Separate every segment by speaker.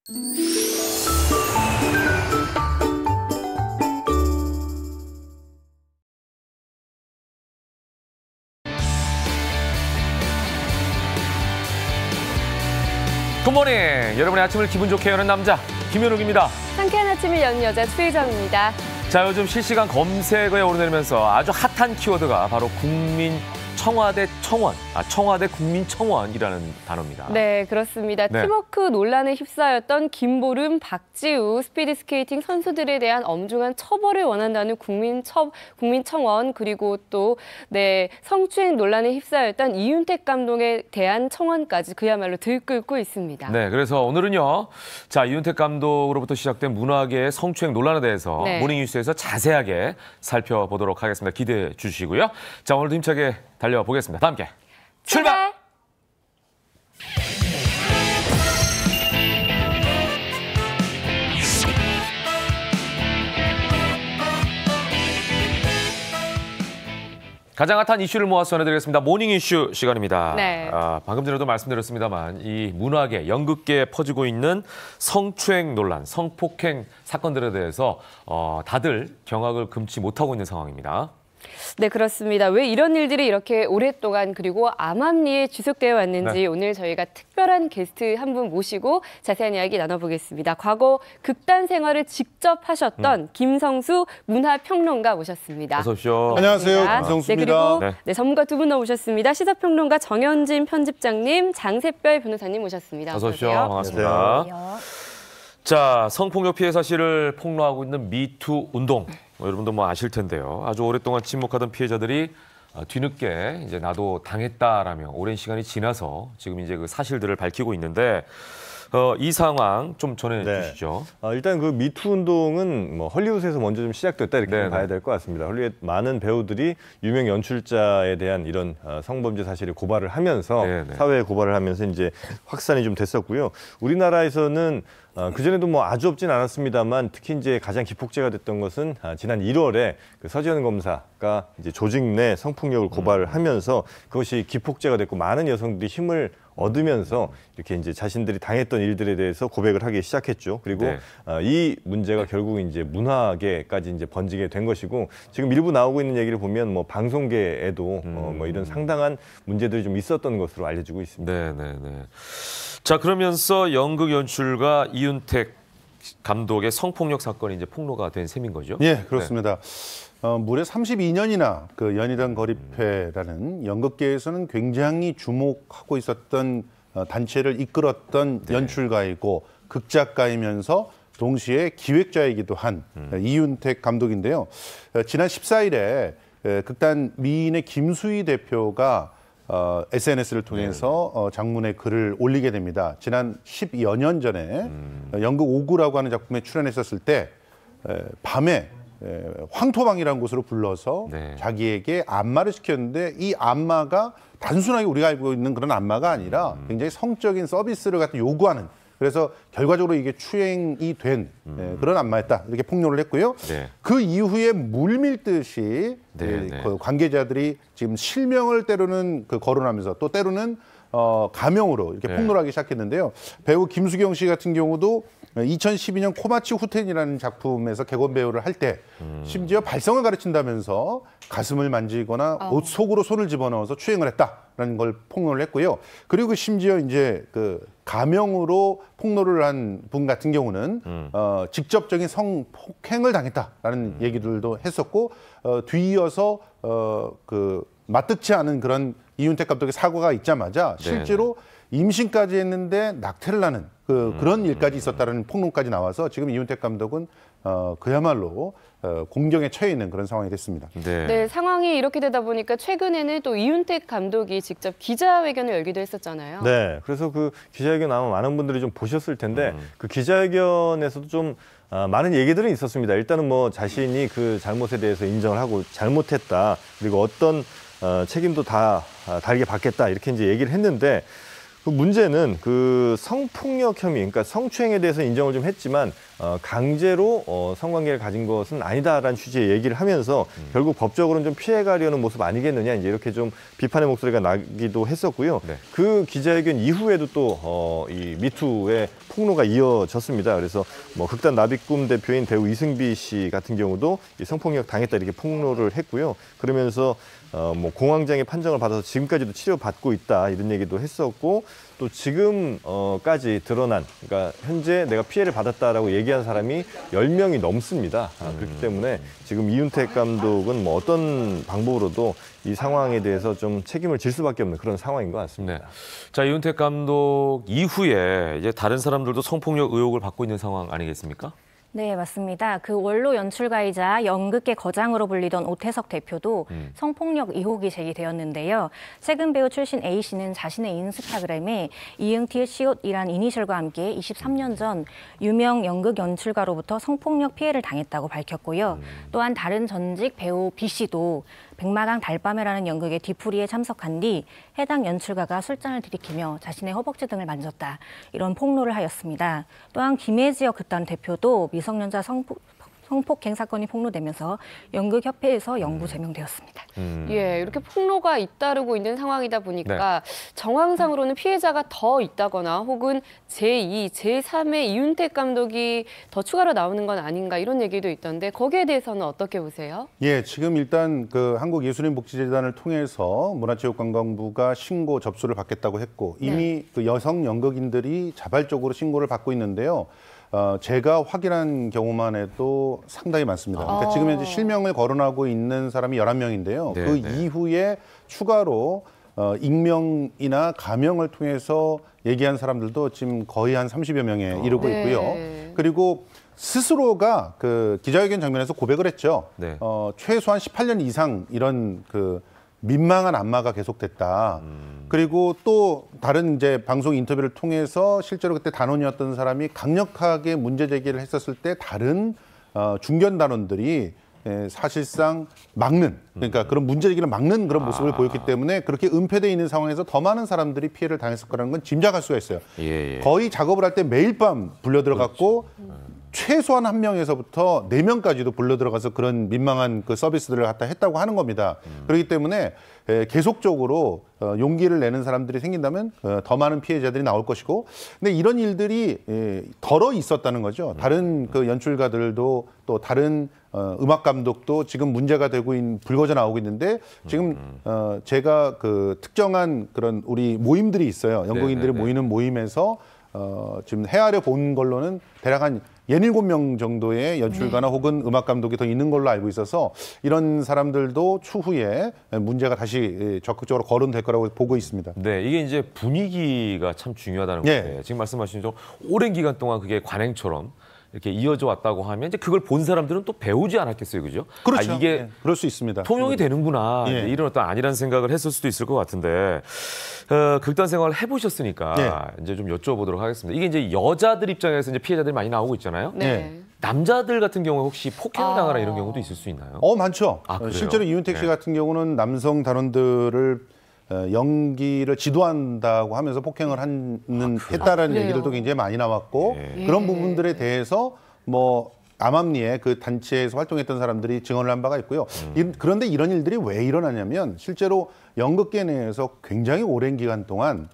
Speaker 1: 굿모닝! 여러분의 아침을 기분 좋게 여는 남자 김현욱입니다.
Speaker 2: 상쾌한 아침을 여는 여자 최희정입니다.
Speaker 1: 자, 요즘 실시간 검색어에 오르내리면서 아주 핫한 키워드가 바로 청와대 청원, 청와대 국민청원이라는 단어입니다.
Speaker 2: 네, 그렇습니다.
Speaker 1: 네.
Speaker 2: 팀워크 논란에 휩싸였던 김보름, 박지우 스피드스케이팅 선수들에 대한 엄중한 처벌을 원한다는 국민청원, 그리고 또 성추행 논란에 휩싸였던 이윤택 감독에 대한 청원까지 그야말로 들끓고 있습니다.
Speaker 1: 네, 그래서 오늘은요, 자, 이윤택 감독으로부터 시작된 문화계의 성추행 논란에 대해서 모닝뉴스에서 자세하게 살펴보도록 하겠습니다. 기대해 주시고요. 자, 오늘도 힘차게 달려보겠습니다. 다 함께 출발! 가장 핫한 이슈를 모아서 전해드리겠습니다. 모닝 이슈 시간입니다.
Speaker 2: 네.
Speaker 1: 방금 전에도 말씀드렸습니다만 이 문화계, 연극계에 퍼지고 있는 성추행 논란, 성폭행 사건들에 대해서 다들 경악을 금치 못하고 있는 상황입니다.
Speaker 2: 네, 그렇습니다. 왜 이런 일들이 이렇게 오랫동안 그리고 암암리에 지속되어 왔는지 오늘 저희가 특별한 게스트 한 분 모시고 자세한 이야기 나눠보겠습니다. 과거 극단 생활을 직접 하셨던 김성수 문화평론가 모셨습니다.
Speaker 1: 어서 오십시오.
Speaker 3: 안녕하세요. 김성수입니다.
Speaker 2: 네, 그리고 전문가 두 분 모셨습니다. 시사평론가 정현진 편집장님, 장샛별 변호사님 모셨습니다.
Speaker 1: 어서 오십시오. 반갑습니다.
Speaker 2: 안녕하세요.
Speaker 1: 자, 성폭력 피해 사실을 폭로하고 있는 미투 운동. 여러분도 아실 텐데요. 아주 오랫동안 침묵하던 피해자들이 뒤늦게 이제 나도 당했다라며 오랜 시간이 지나서 지금 이제 그 사실들을 밝히고 있는데 이 상황 좀 전해주시죠.
Speaker 3: 일단 그 미투 운동은 헐리우드에서 먼저 좀 시작됐다 이렇게 봐야 될 것 같습니다. 헐리우드 많은 배우들이 유명 연출자에 대한 이런 성범죄 사실을 고발을 하면서 사회에 고발을 하면서 이제 확산이 좀 됐었고요. 우리나라에서는 그전에도 아주 없진 않았습니다만 특히 이제 가장 기폭제가 됐던 것은 지난 1월에 그 서지현 검사가 이제 조직 내 성폭력을 고발을 하면서 그것이 기폭제가 됐고 많은 여성들이 힘을 얻으면서 이렇게 이제 자신들이 당했던 일들에 대해서 고백을 하기 시작했죠. 그리고 이 문제가 결국 이제 문화계까지 이제 번지게 된 것이고 지금 일부 나오고 있는 얘기를 보면 방송계에도 이런 상당한 문제들이 좀 있었던 것으로 알려지고 있습니다.
Speaker 1: 자, 그러면서 연극 연출가 이윤택 감독의 성폭력 사건이 이제 폭로가 된 셈인 거죠?
Speaker 3: 예, 그렇습니다. 무려 32년이나 그 연희당 거리패라는 연극계에서는 굉장히 주목하고 있었던 단체를 이끌었던 연출가이고 극작가이면서 동시에 기획자이기도 한 이윤택 감독인데요. 지난 14일에 극단 미인의 김수희 대표가 SNS를 통해서 장문의 글을 올리게 됩니다. 지난 10여 년 전에 연극 오구라고 하는 작품에 출연했었을 때 밤에 황토방이라는 곳으로 불러서 자기에게 안마를 시켰는데 이 안마가 단순하게 우리가 알고 있는 그런 안마가 아니라 굉장히 성적인 서비스를 갖다 요구하는, 그래서 결과적으로 이게 추행이 된 그런 안마였다 이렇게 폭로를 했고요. 그 이후에 물밀듯이 그 관계자들이 지금 실명을 때로는 거론하면서 또 때로는 가명으로 이렇게 폭로를 하기 시작했는데요. 배우 김수경 씨 같은 경우도 2012년 코마치 후텐이라는 작품에서 객원 배우를 할 때 심지어 발성을 가르친다면서 가슴을 만지거나 옷 속으로 손을 집어넣어서 추행을 했다라는 걸 폭로를 했고요. 그리고 심지어 이제 그 가명으로 폭로를 한 분 같은 경우는 직접적인 성폭행을 당했다라는 얘기들도 했었고 뒤이어서 그 마뜩치 않은 그런 이윤택 감독의 사과가 있자마자 실제로 임신까지 했는데 낙태를 낳는 그런 일까지 있었다는 폭로까지 나와서 지금 이윤택 감독은 그야말로 공경에 처해 있는 그런 상황이 됐습니다.
Speaker 2: 네, 상황이 이렇게 되다 보니까 최근에는 또 이윤택 감독이 직접 기자회견을 열기도 했었잖아요.
Speaker 3: 네, 그래서 그 기자회견 아마 많은 분들이 좀 보셨을 텐데 그 기자회견에서도 좀 많은 얘기들은 있었습니다. 일단은 자신이 그 잘못에 대해서 인정을 하고 잘못했다, 그리고 어떤 책임도 다 달게 받겠다 이렇게 이제 얘기를 했는데
Speaker 4: 그 문제는 그 성폭력 혐의, 그러니까 성추행에 대해서 인정을 좀 했지만 강제로 성관계를 가진 것은 아니다라는 취지의 얘기를 하면서 결국 법적으로는 좀 피해가려는 모습 아니겠느냐 이제 이렇게 좀 비판의 목소리가 나기도 했었고요.
Speaker 1: 네.
Speaker 4: 그 기자회견 이후에도 또 이 미투의 폭로가 이어졌습니다. 그래서 뭐 극단 나비꿈 대표인 배우 이승비 씨 같은 경우도 이 성폭력 당했다 이렇게 폭로를 했고요. 그러면서 뭐 공황장애 판정을 받아서 지금까지도 치료받고 있다 이런 얘기도 했었고 또 지금까지 드러난 그러니까 현재 내가 피해를 받았다라고 얘기한 사람이 10명이 넘습니다. 그렇기 때문에 지금 이윤택 감독은 뭐 어떤 방법으로도 이 상황에 대해서 좀 책임을 질 수밖에 없는 그런 상황인 것 같습니다.
Speaker 1: 네. 자, 이윤택 감독 이후에 이제 다른 사람들도 성폭력 의혹을 받고 있는 상황 아니겠습니까?
Speaker 5: 네, 맞습니다. 그 원로 연출가이자 연극계 거장으로 불리던 오태석 대표도 성폭력 의혹이 제기되었는데요. 최근 배우 출신 A씨는 자신의 인스타그램에 이응티의 시옷이란 이니셜과 함께 23년 전 유명 연극 연출가로부터 성폭력 피해를 당했다고 밝혔고요. 또한 다른 전직 배우 B씨도 백마강 달밤에라는 연극의 뒤풀이에 참석한 뒤 해당 연출가가 술잔을 들이키며 자신의 허벅지 등을 만졌다. 이런 폭로를 하였습니다. 또한 김혜지역 극단 대표도 미성년자 성폭행 사건이 폭로되면서 연극협회에서 영구 제명되었습니다.
Speaker 2: 예, 이렇게 폭로가 잇따르고 있는 상황이다 보니까 정황상으로는 피해자가 더 있다거나 혹은 제2, 제3의 이윤택 감독이 더 추가로 나오는 건 아닌가 이런 얘기도 있던데 거기에 대해서는 어떻게 보세요?
Speaker 3: 예, 지금 일단 그 한국예술인복지재단을 통해서 문화체육관광부가 신고 접수를 받겠다고 했고 이미 그 여성 연극인들이 자발적으로 신고를 받고 있는데요. 제가 확인한 경우만 해도 상당히 많습니다. 그러니까 지금 현재 실명을 거론하고 있는 사람이 11명인데요.
Speaker 1: 네,
Speaker 3: 그
Speaker 1: 네.
Speaker 3: 이후에 추가로 익명이나 가명을 통해서 얘기한 사람들도 지금 거의 한 30여 명에 이르고
Speaker 2: 네.
Speaker 3: 있고요. 그리고 스스로가 그 기자회견 장면에서 고백을 했죠.
Speaker 1: 네.
Speaker 3: 최소한 18년 이상 이런 그 민망한 안마가 계속됐다. 그리고 또 다른 이제 방송 인터뷰를 통해서 실제로 그때 단원이었던 사람이 강력하게 문제 제기를 했었을 때 다른 중견 단원들이 사실상 막는 그러니까 그런 문제 제기를 막는 그런 모습을 보였기 때문에 그렇게 은폐되어 있는 상황에서 더 많은 사람들이 피해를 당했을 거라는 건 짐작할 수가 있어요.
Speaker 1: 예, 예.
Speaker 3: 거의 작업을 할 때 매일 밤 불려 들어갔고 최소한 1명에서부터 4명까지도 불러 들어가서 그런 민망한 그 서비스들을 갖다 했다고 하는 겁니다. 그렇기 때문에 계속적으로 용기를 내는 사람들이 생긴다면 더 많은 피해자들이 나올 것이고, 근데 이런 일들이 덜어 있었다는 거죠. 다른 그 연출가들도 또 다른 음악 감독도 지금 문제가 되고 있는 불거져 나오고 있는데 지금 제가 그 특정한 그런 우리 모임들이 있어요. 연극인들이 모이는 모임에서 지금 헤아려 본 걸로는 대략 한 67명 정도의 연출가나 혹은 음악 감독이 더 있는 걸로 알고 있어서 이런 사람들도 추후에 문제가 다시 적극적으로 거론될 거라고 보고 있습니다.
Speaker 1: 네, 이게 이제 분위기가 참 중요하다는 건데 지금 말씀하신 대로 오랜 기간 동안 그게 관행처럼 이렇게 이어져 왔다고 하면 이제 그걸 본 사람들은 또 배우지 않았겠어요, 그죠?
Speaker 3: 그렇죠.
Speaker 1: 이게
Speaker 3: 그럴 수 있습니다.
Speaker 1: 통용이 되는구나.
Speaker 3: 예.
Speaker 1: 이런 어떤 아니란 생각을 했을 수도 있을 것 같은데 극단 생활을 해보셨으니까 이제 좀 여쭤보도록 하겠습니다. 이게 이제 여자들 입장에서 이제 피해자들이 많이 나오고 있잖아요.
Speaker 2: 네.
Speaker 1: 남자들 같은 경우에 혹시 폭행당하거나 이런 경우도 있을 수 있나요?
Speaker 3: 많죠.
Speaker 1: 그래요?
Speaker 3: 실제로 이윤택 씨
Speaker 1: 네.
Speaker 3: 같은 경우는 남성 단원들을 연기를 지도한다고 하면서 폭행을 했다라는
Speaker 2: 그래요?
Speaker 3: 얘기들도 굉장히 많이 나왔고
Speaker 2: 예.
Speaker 3: 그런 부분들에 대해서 뭐 암암리에 그 단체에서 활동했던 사람들이 증언을 한 바가 있고요. 그런데 이런 일들이 왜 일어나냐면 실제로 연극계 내에서 굉장히 오랜 기간 동안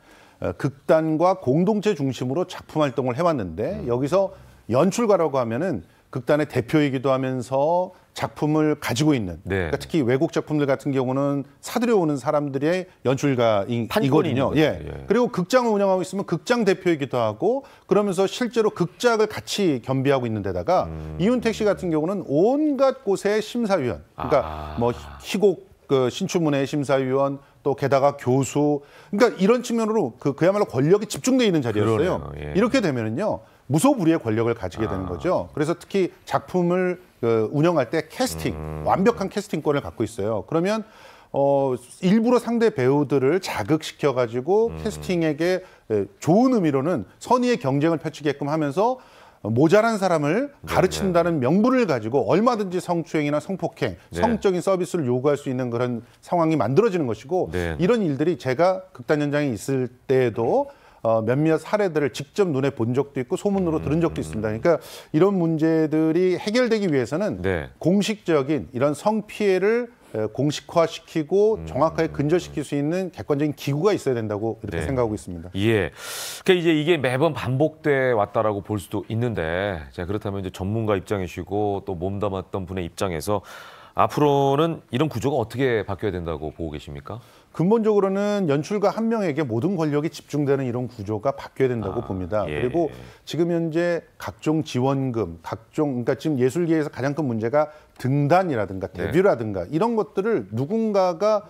Speaker 3: 극단과 공동체 중심으로 작품 활동을 해왔는데 여기서 연출가라고 하면은 극단의 대표이기도 하면서 작품을 가지고 있는 그러니까 특히 외국 작품들 같은 경우는 사들여오는 사람들의 연출가이거든요. 예. 그리고 극장을 운영하고 있으면 극장 대표이기도 하고 그러면서 실제로 극작을 같이 겸비하고 있는 데다가 이윤택 씨 같은 경우는 온갖 곳의 심사위원 그러니까 뭐 희곡 그 신춘문예 심사위원 또 게다가 교수 그러니까 이런 측면으로 그야말로 권력이 집중돼 있는 자리였어요.
Speaker 1: 예.
Speaker 3: 이렇게 되면은요. 무소불위의 권력을 가지게 되는 거죠. 그래서 특히 작품을 운영할 때 캐스팅, 완벽한 캐스팅권을 갖고 있어요. 그러면 일부러 상대 배우들을 자극시켜가지고 캐스팅에게 좋은 의미로는 선의의 경쟁을 펼치게끔 하면서 모자란 사람을 가르친다는 명분을 가지고 얼마든지 성추행이나 성폭행, 성적인 서비스를 요구할 수 있는 그런 상황이 만들어지는 것이고 이런 일들이 제가 극단 현장에 있을 때에도 몇몇 사례들을 직접 눈에 본 적도 있고 소문으로 들은 적도 있습니다. 그러니까 이런 문제들이 해결되기 위해서는
Speaker 1: 네.
Speaker 3: 공식적인 이런 성피해를 공식화시키고 정확하게 근절시킬 수 있는 객관적인 기구가 있어야 된다고 이렇게
Speaker 1: 네.
Speaker 3: 생각하고 있습니다.
Speaker 1: 예. 그러니까 이제 이게 매번 반복돼 왔다라고 볼 수도 있는데, 자, 그렇다면 이제 전문가 입장이시고 또 몸담았던 분의 입장에서 앞으로는 이런 구조가 어떻게 바뀌어야 된다고 보고 계십니까?
Speaker 3: 근본적으로는 연출가 한 명에게 모든 권력이 집중되는 이런 구조가 바뀌어야 된다고 봅니다.
Speaker 1: 예.
Speaker 3: 그리고 지금 현재 각종 지원금, 그러니까 지금 예술계에서 가장 큰 문제가 등단이라든가 데뷔라든가 이런 것들을 누군가가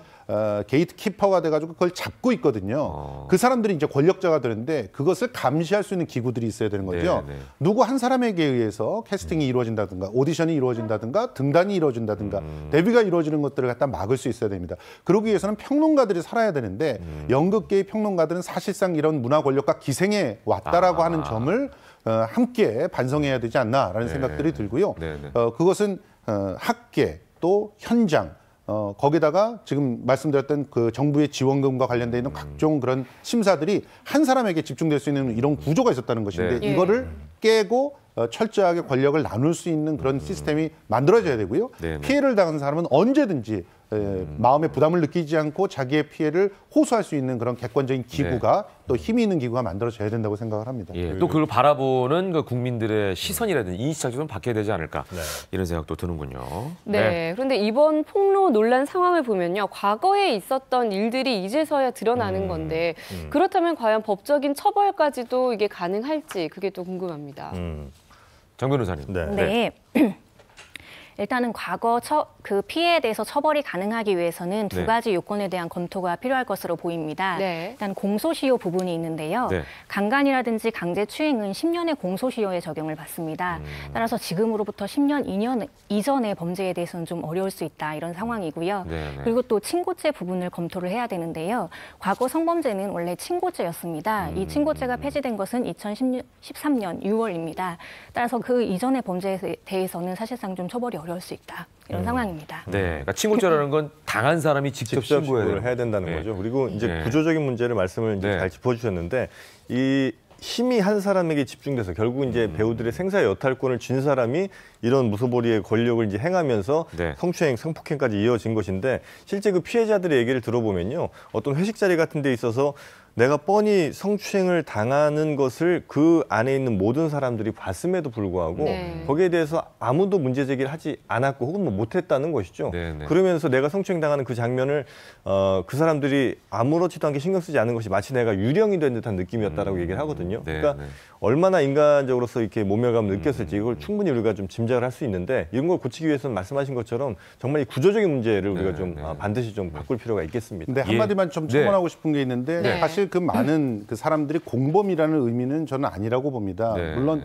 Speaker 3: 게이트키퍼가 돼가지고 그걸 잡고 있거든요. 그 사람들이 이제 권력자가 되는데 그것을 감시할 수 있는 기구들이 있어야 되는 거죠.
Speaker 1: 네, 네.
Speaker 3: 누구 한 사람에게 의해서 캐스팅이 이루어진다든가 오디션이 이루어진다든가 등단이 이루어진다든가 데뷔가 이루어지는 것들을 갖다 막을 수 있어야 됩니다. 그러기 위해서는 평론가들이 살아야 되는데 연극계의 평론가들은 사실상 이런 문화 권력과 기생해 왔다라고 하는 점을 함께 반성해야 되지 않나라는 생각들이 들고요.
Speaker 1: 네, 네.
Speaker 3: 그것은 학계 또 현장 거기다가 지금 말씀드렸던 그 정부의 지원금과 관련돼 있는 각종 그런 심사들이 한 사람에게 집중될 수 있는 이런 구조가 있었다는 것인데
Speaker 1: 네.
Speaker 3: 이거를 깨고 철저하게 권력을 나눌 수 있는 그런 시스템이 만들어져야 되고요.
Speaker 1: 네, 네.
Speaker 3: 피해를 당한 사람은 언제든지 마음의 부담을 느끼지 않고 자기의 피해를 호소할 수 있는 그런 객관적인 기구가 또 힘이 있는 기구가 만들어져야 된다고 생각을 합니다.
Speaker 1: 예, 또 그걸 바라보는 그 국민들의 시선이라든지 인식이 좀 바뀌어야 되지 않을까 이런 생각도 드는군요.
Speaker 2: 네. 그런데 이번 폭로 논란 상황을 보면요. 과거에 있었던 일들이 이제서야 드러나는 건데 그렇다면 과연 법적인 처벌까지도 이게 가능할지 그게 또 궁금합니다.
Speaker 1: 정 변호사님.
Speaker 5: 네. 일단은 과거 그 피해에 대해서 처벌이 가능하기 위해서는 두
Speaker 1: 네.
Speaker 5: 가지 요건에 대한 검토가 필요할 것으로 보입니다.
Speaker 2: 네.
Speaker 5: 일단 공소시효 부분이 있는데요.
Speaker 1: 네.
Speaker 5: 강간이라든지 강제추행은 10년의 공소시효의 적용을 받습니다. 따라서 지금으로부터 10년, 2년 이전의 범죄에 대해서는 좀 어려울 수 있다 이런 상황이고요.
Speaker 1: 네, 네.
Speaker 5: 그리고 또 친고죄 부분을 검토를 해야 되는데요. 과거 성범죄는 원래 친고죄였습니다. 이 친고죄가 폐지된 것은 2013년 6월입니다. 따라서 그 이전의 범죄에 대해서는 사실상 좀 처벌이 어려울 수 있다. 이런 상황입니다.
Speaker 1: 네. 그러니까 친고죄라는 건 당한 사람이 직접
Speaker 4: 직접
Speaker 1: 신고해야
Speaker 4: 신고를 해야 된다는
Speaker 1: 네.
Speaker 4: 거죠. 그리고 이제
Speaker 1: 네.
Speaker 4: 구조적인 문제를 말씀을 이제
Speaker 1: 네.
Speaker 4: 잘 짚어주셨는데 이 힘이 한 사람에게 집중돼서 결국 이제 배우들의 생사 여탈권을 쥔 사람이 이런 무소불위의 권력을 이제 행하면서
Speaker 1: 네.
Speaker 4: 성추행, 성폭행까지 이어진 것인데 실제 그 피해자들의 얘기를 들어보면요, 어떤 회식 자리 같은 데 있어서 내가 뻔히 성추행을 당하는 것을 그 안에 있는 모든 사람들이 봤음에도 불구하고
Speaker 2: 네.
Speaker 4: 거기에 대해서 아무도 문제 제기를 하지 않았고 혹은 뭐 못했다는 것이죠.
Speaker 1: 네, 네.
Speaker 4: 그러면서 내가 성추행 당하는 그 장면을 그 사람들이 아무렇지도 않게 신경 쓰지 않은 것이 마치 내가 유령이 된 듯한 느낌이었다라고 얘기를 하거든요.
Speaker 1: 네,
Speaker 4: 그러니까
Speaker 1: 네.
Speaker 4: 얼마나 인간적으로서 이렇게 모멸감을 느꼈을지 이걸 충분히 우리가 좀 짐작을 할 수 있는데 이런 걸 고치기 위해서는 말씀하신 것처럼 정말 이 구조적인 문제를 우리가 좀 반드시 좀 바꿀 필요가 있겠습니다.
Speaker 3: 근데 한마디만 좀 첨언하고 싶은 게 있는데
Speaker 2: 네.
Speaker 3: 사실 그 많은 그 사람들이 공범이라는 의미는 저는 아니라고 봅니다.
Speaker 1: 네.
Speaker 3: 물론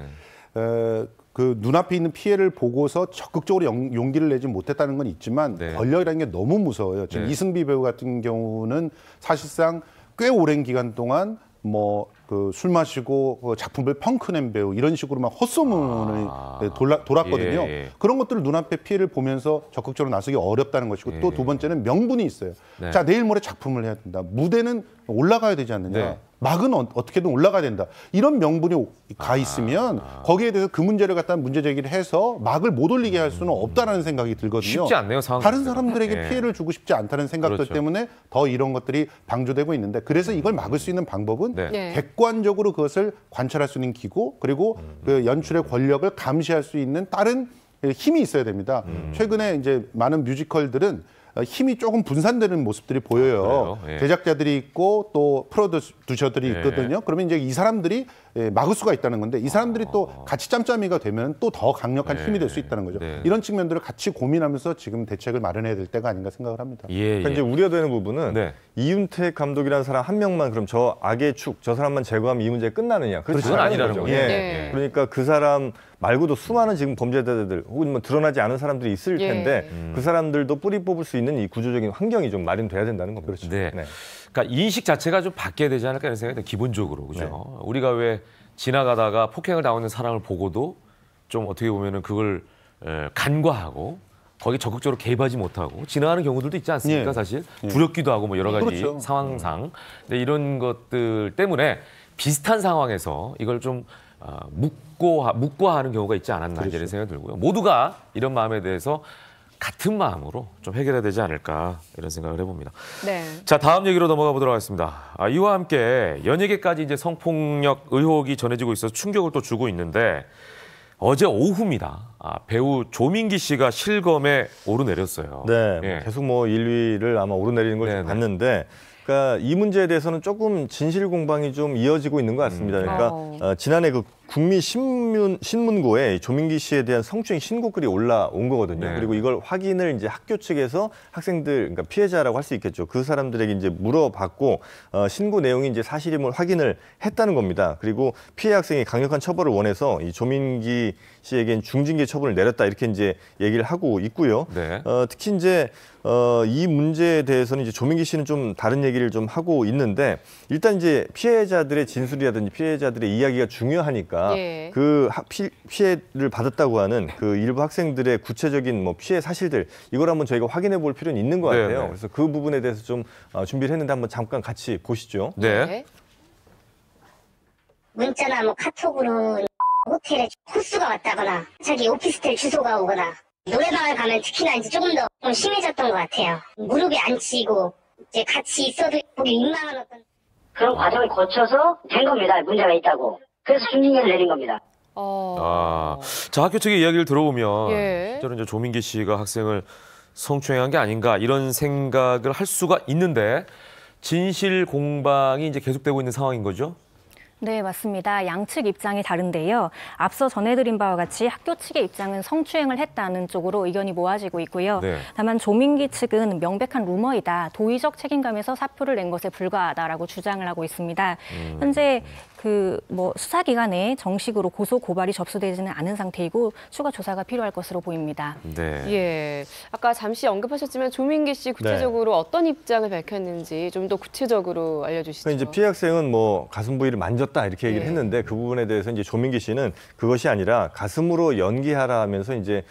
Speaker 3: 그 눈앞에 있는 피해를 보고서 적극적으로 용기를 내지 못했다는 건 있지만
Speaker 1: 네.
Speaker 3: 권력이라는 게 너무 무서워요. 지금
Speaker 1: 네.
Speaker 3: 이승비 배우 같은 경우는 사실상 꽤 오랜 기간 동안 뭐 그 술 마시고 그 작품을 펑크낸 배우 이런 식으로만 헛소문을 돌았거든요.
Speaker 1: 예, 예.
Speaker 3: 그런 것들을 눈앞에 피해를 보면서 적극적으로 나서기 어렵다는 것이고 또 두 번째는 명분이 있어요.
Speaker 1: 네.
Speaker 3: 자, 내일 모레 작품을 해야 된다. 무대는 올라가야 되지 않느냐.
Speaker 1: 네.
Speaker 3: 막은 어떻게든 올라가야 된다. 이런 명분이 가 있으면 거기에 대해서 그 문제를 갖다 문제 제기를 해서 막을 못 올리게 할 수는 없다라는 생각이 들거든요.
Speaker 1: 쉽지 않네요, 상황
Speaker 3: 다른
Speaker 1: 자체가.
Speaker 3: 사람들에게
Speaker 1: 예.
Speaker 3: 피해를 주고 싶지 않다는 생각들
Speaker 1: 그렇죠.
Speaker 3: 때문에 더 이런 것들이 방조되고 있는데 그래서 이걸 막을 수 있는 방법은
Speaker 1: 네.
Speaker 2: 네.
Speaker 3: 객관적으로 그것을 관찰할 수 있는 기구 그리고 그 연출의 권력을 감시할 수 있는 다른 힘이 있어야 됩니다. 최근에 이제 많은 뮤지컬들은 힘이 조금 분산되는 모습들이 보여요.
Speaker 1: 그래요? 예.
Speaker 3: 제작자들이 있고 또 프로듀서들이
Speaker 1: 예.
Speaker 3: 있거든요. 그러면 이제 이 사람들이 막을 수가 있다는 건데 이 사람들이 또 같이 짬짬이가 되면 또 더 강력한 힘이 될 수 있다는 거죠.
Speaker 1: 네.
Speaker 3: 이런 측면들을 같이 고민하면서 지금 대책을 마련해야 될 때가 아닌가 생각을 합니다.
Speaker 1: 예, 예.
Speaker 4: 그러니까 이제 우려되는 부분은
Speaker 1: 네.
Speaker 4: 이윤택 감독이라는 사람 한 명만 그럼 저 악의 축, 저 사람만 제거하면 이 문제 끝나느냐? 그렇지
Speaker 1: 그건
Speaker 4: 않은
Speaker 1: 아니라는
Speaker 4: 거죠.
Speaker 1: 거죠.
Speaker 4: 예.
Speaker 2: 네.
Speaker 4: 그러니까 그 사람 말고도 수많은 지금 범죄자들 혹은 뭐 드러나지 않은 사람들이 있을
Speaker 2: 예.
Speaker 4: 텐데 그 사람들도 뿌리 뽑을 수 있는 이 구조적인 환경이 좀 마련돼야 된다는 겁니다. 그렇죠.
Speaker 1: 네. 그러니까 인식 자체가 좀 바뀌어야 되지 않을까 이런 생각이 기본적으로 그죠. 우리가 왜 지나가다가 폭행을 당하는 사람을 보고도 좀 어떻게 보면은 그걸 간과하고 거기 적극적으로 개입하지 못하고 지나가는 경우들도 있지 않습니까?
Speaker 3: 예.
Speaker 1: 사실 두렵기도 하고 뭐 여러 가지
Speaker 3: 그렇죠.
Speaker 1: 상황상 근데 이런 것들 때문에 비슷한 상황에서 이걸 좀 묵고하는 경우가 있지 않았나
Speaker 3: 그렇죠.
Speaker 1: 이런 생각이 들고요. 모두가 이런 마음에 대해서 같은 마음으로 좀 해결해야 되지 않을까 이런 생각을 해봅니다.
Speaker 2: 네.
Speaker 1: 자, 다음 얘기로 넘어가 보도록 하겠습니다. 이와 함께 연예계까지 이제 성폭력 의혹이 전해지고 있어서 충격을 또 주고 있는데 어제 오후입니다. 배우 조민기 씨가 실검에 오르내렸어요.
Speaker 4: 네,
Speaker 1: 예.
Speaker 4: 계속 뭐 1위를 아마 오르내리는 걸
Speaker 1: 네네.
Speaker 4: 봤는데, 그러니까 이 문제에 대해서는 조금 진실 공방이 좀 이어지고 있는 것 같습니다. 그러니까 지난해 그 국민신문고에 조민기 씨에 대한 성추행 신고글이 올라온 거거든요.
Speaker 1: 네.
Speaker 4: 그리고 이걸 확인을 이제 학교 측에서 학생들, 그러니까 피해자라고 할 수 있겠죠. 그 사람들에게 이제 물어봤고 신고 내용이 이제 사실임을 확인을 했다는 겁니다. 그리고 피해 학생이 강력한 처벌을 원해서 이 조민기 씨에겐 중징계 처분을 내렸다 이렇게 이제 얘기를 하고 있고요.
Speaker 1: 네.
Speaker 4: 특히 이제 이 문제에 대해서는 이제 조민기 씨는 좀 다른 얘기를 좀 하고 있는데, 일단 이제 피해자들의 진술이라든지 피해자들의 이야기가 중요하니까
Speaker 2: 예.
Speaker 4: 그 피해를 받았다고 하는 그 일부 학생들의 구체적인 뭐 피해 사실들, 이걸 한번 저희가 확인해 볼 필요는 있는 것 같아요.
Speaker 1: 네.
Speaker 4: 그래서 그 부분에 대해서 좀 준비를 했는데 한번 잠깐 같이 보시죠.
Speaker 1: 네.
Speaker 6: 문자나 뭐 카톡으로 호텔에 호수가 왔다거나 자기 오피스텔 주소가 오거나 노래방을 가면 특히나 이제 조금 더 좀 심해졌던 것 같아요. 무릎에 앉히고 이제 같이 있어도 보기 민망한 어떤
Speaker 7: 그런 과정을 거쳐서 된 겁니다. 문제가 있다고. 그래서 중징계를 내린 겁니다.
Speaker 1: 자, 학교 측의 이야기를 들어보면
Speaker 2: 예.
Speaker 1: 실제로 이제 조민기 씨가 학생을 성추행한 게 아닌가 이런 생각을 할 수가 있는데 진실 공방이 이제 계속되고 있는 상황인 거죠?
Speaker 5: 네, 맞습니다. 양측 입장이 다른데요. 앞서 전해드린 바와 같이 학교 측의 입장은 성추행을 했다는 쪽으로 의견이 모아지고 있고요.
Speaker 1: 네.
Speaker 5: 다만 조민기 측은 명백한 루머이다, 도의적 책임감에서 사표를 낸 것에 불과하다라고 주장을 하고 있습니다. 현재 그 수사기관에 정식으로 고소 고발이 접수되지는 않은 상태이고 추가 조사가 필요할 것으로 보입니다.
Speaker 1: 네.
Speaker 2: 예. 아까 잠시 언급하셨지만 조민기 씨 구체적으로 어떤 입장을 밝혔는지 좀 더 구체적으로 알려주시죠.
Speaker 4: 그러니까 이제 피해 학생은 뭐 가슴 부위를 만졌다 이렇게 얘기를
Speaker 2: 예.
Speaker 4: 했는데, 그 부분에 대해서 이제 조민기 씨는 그것이 아니라 가슴으로 연기하라 하면서 이제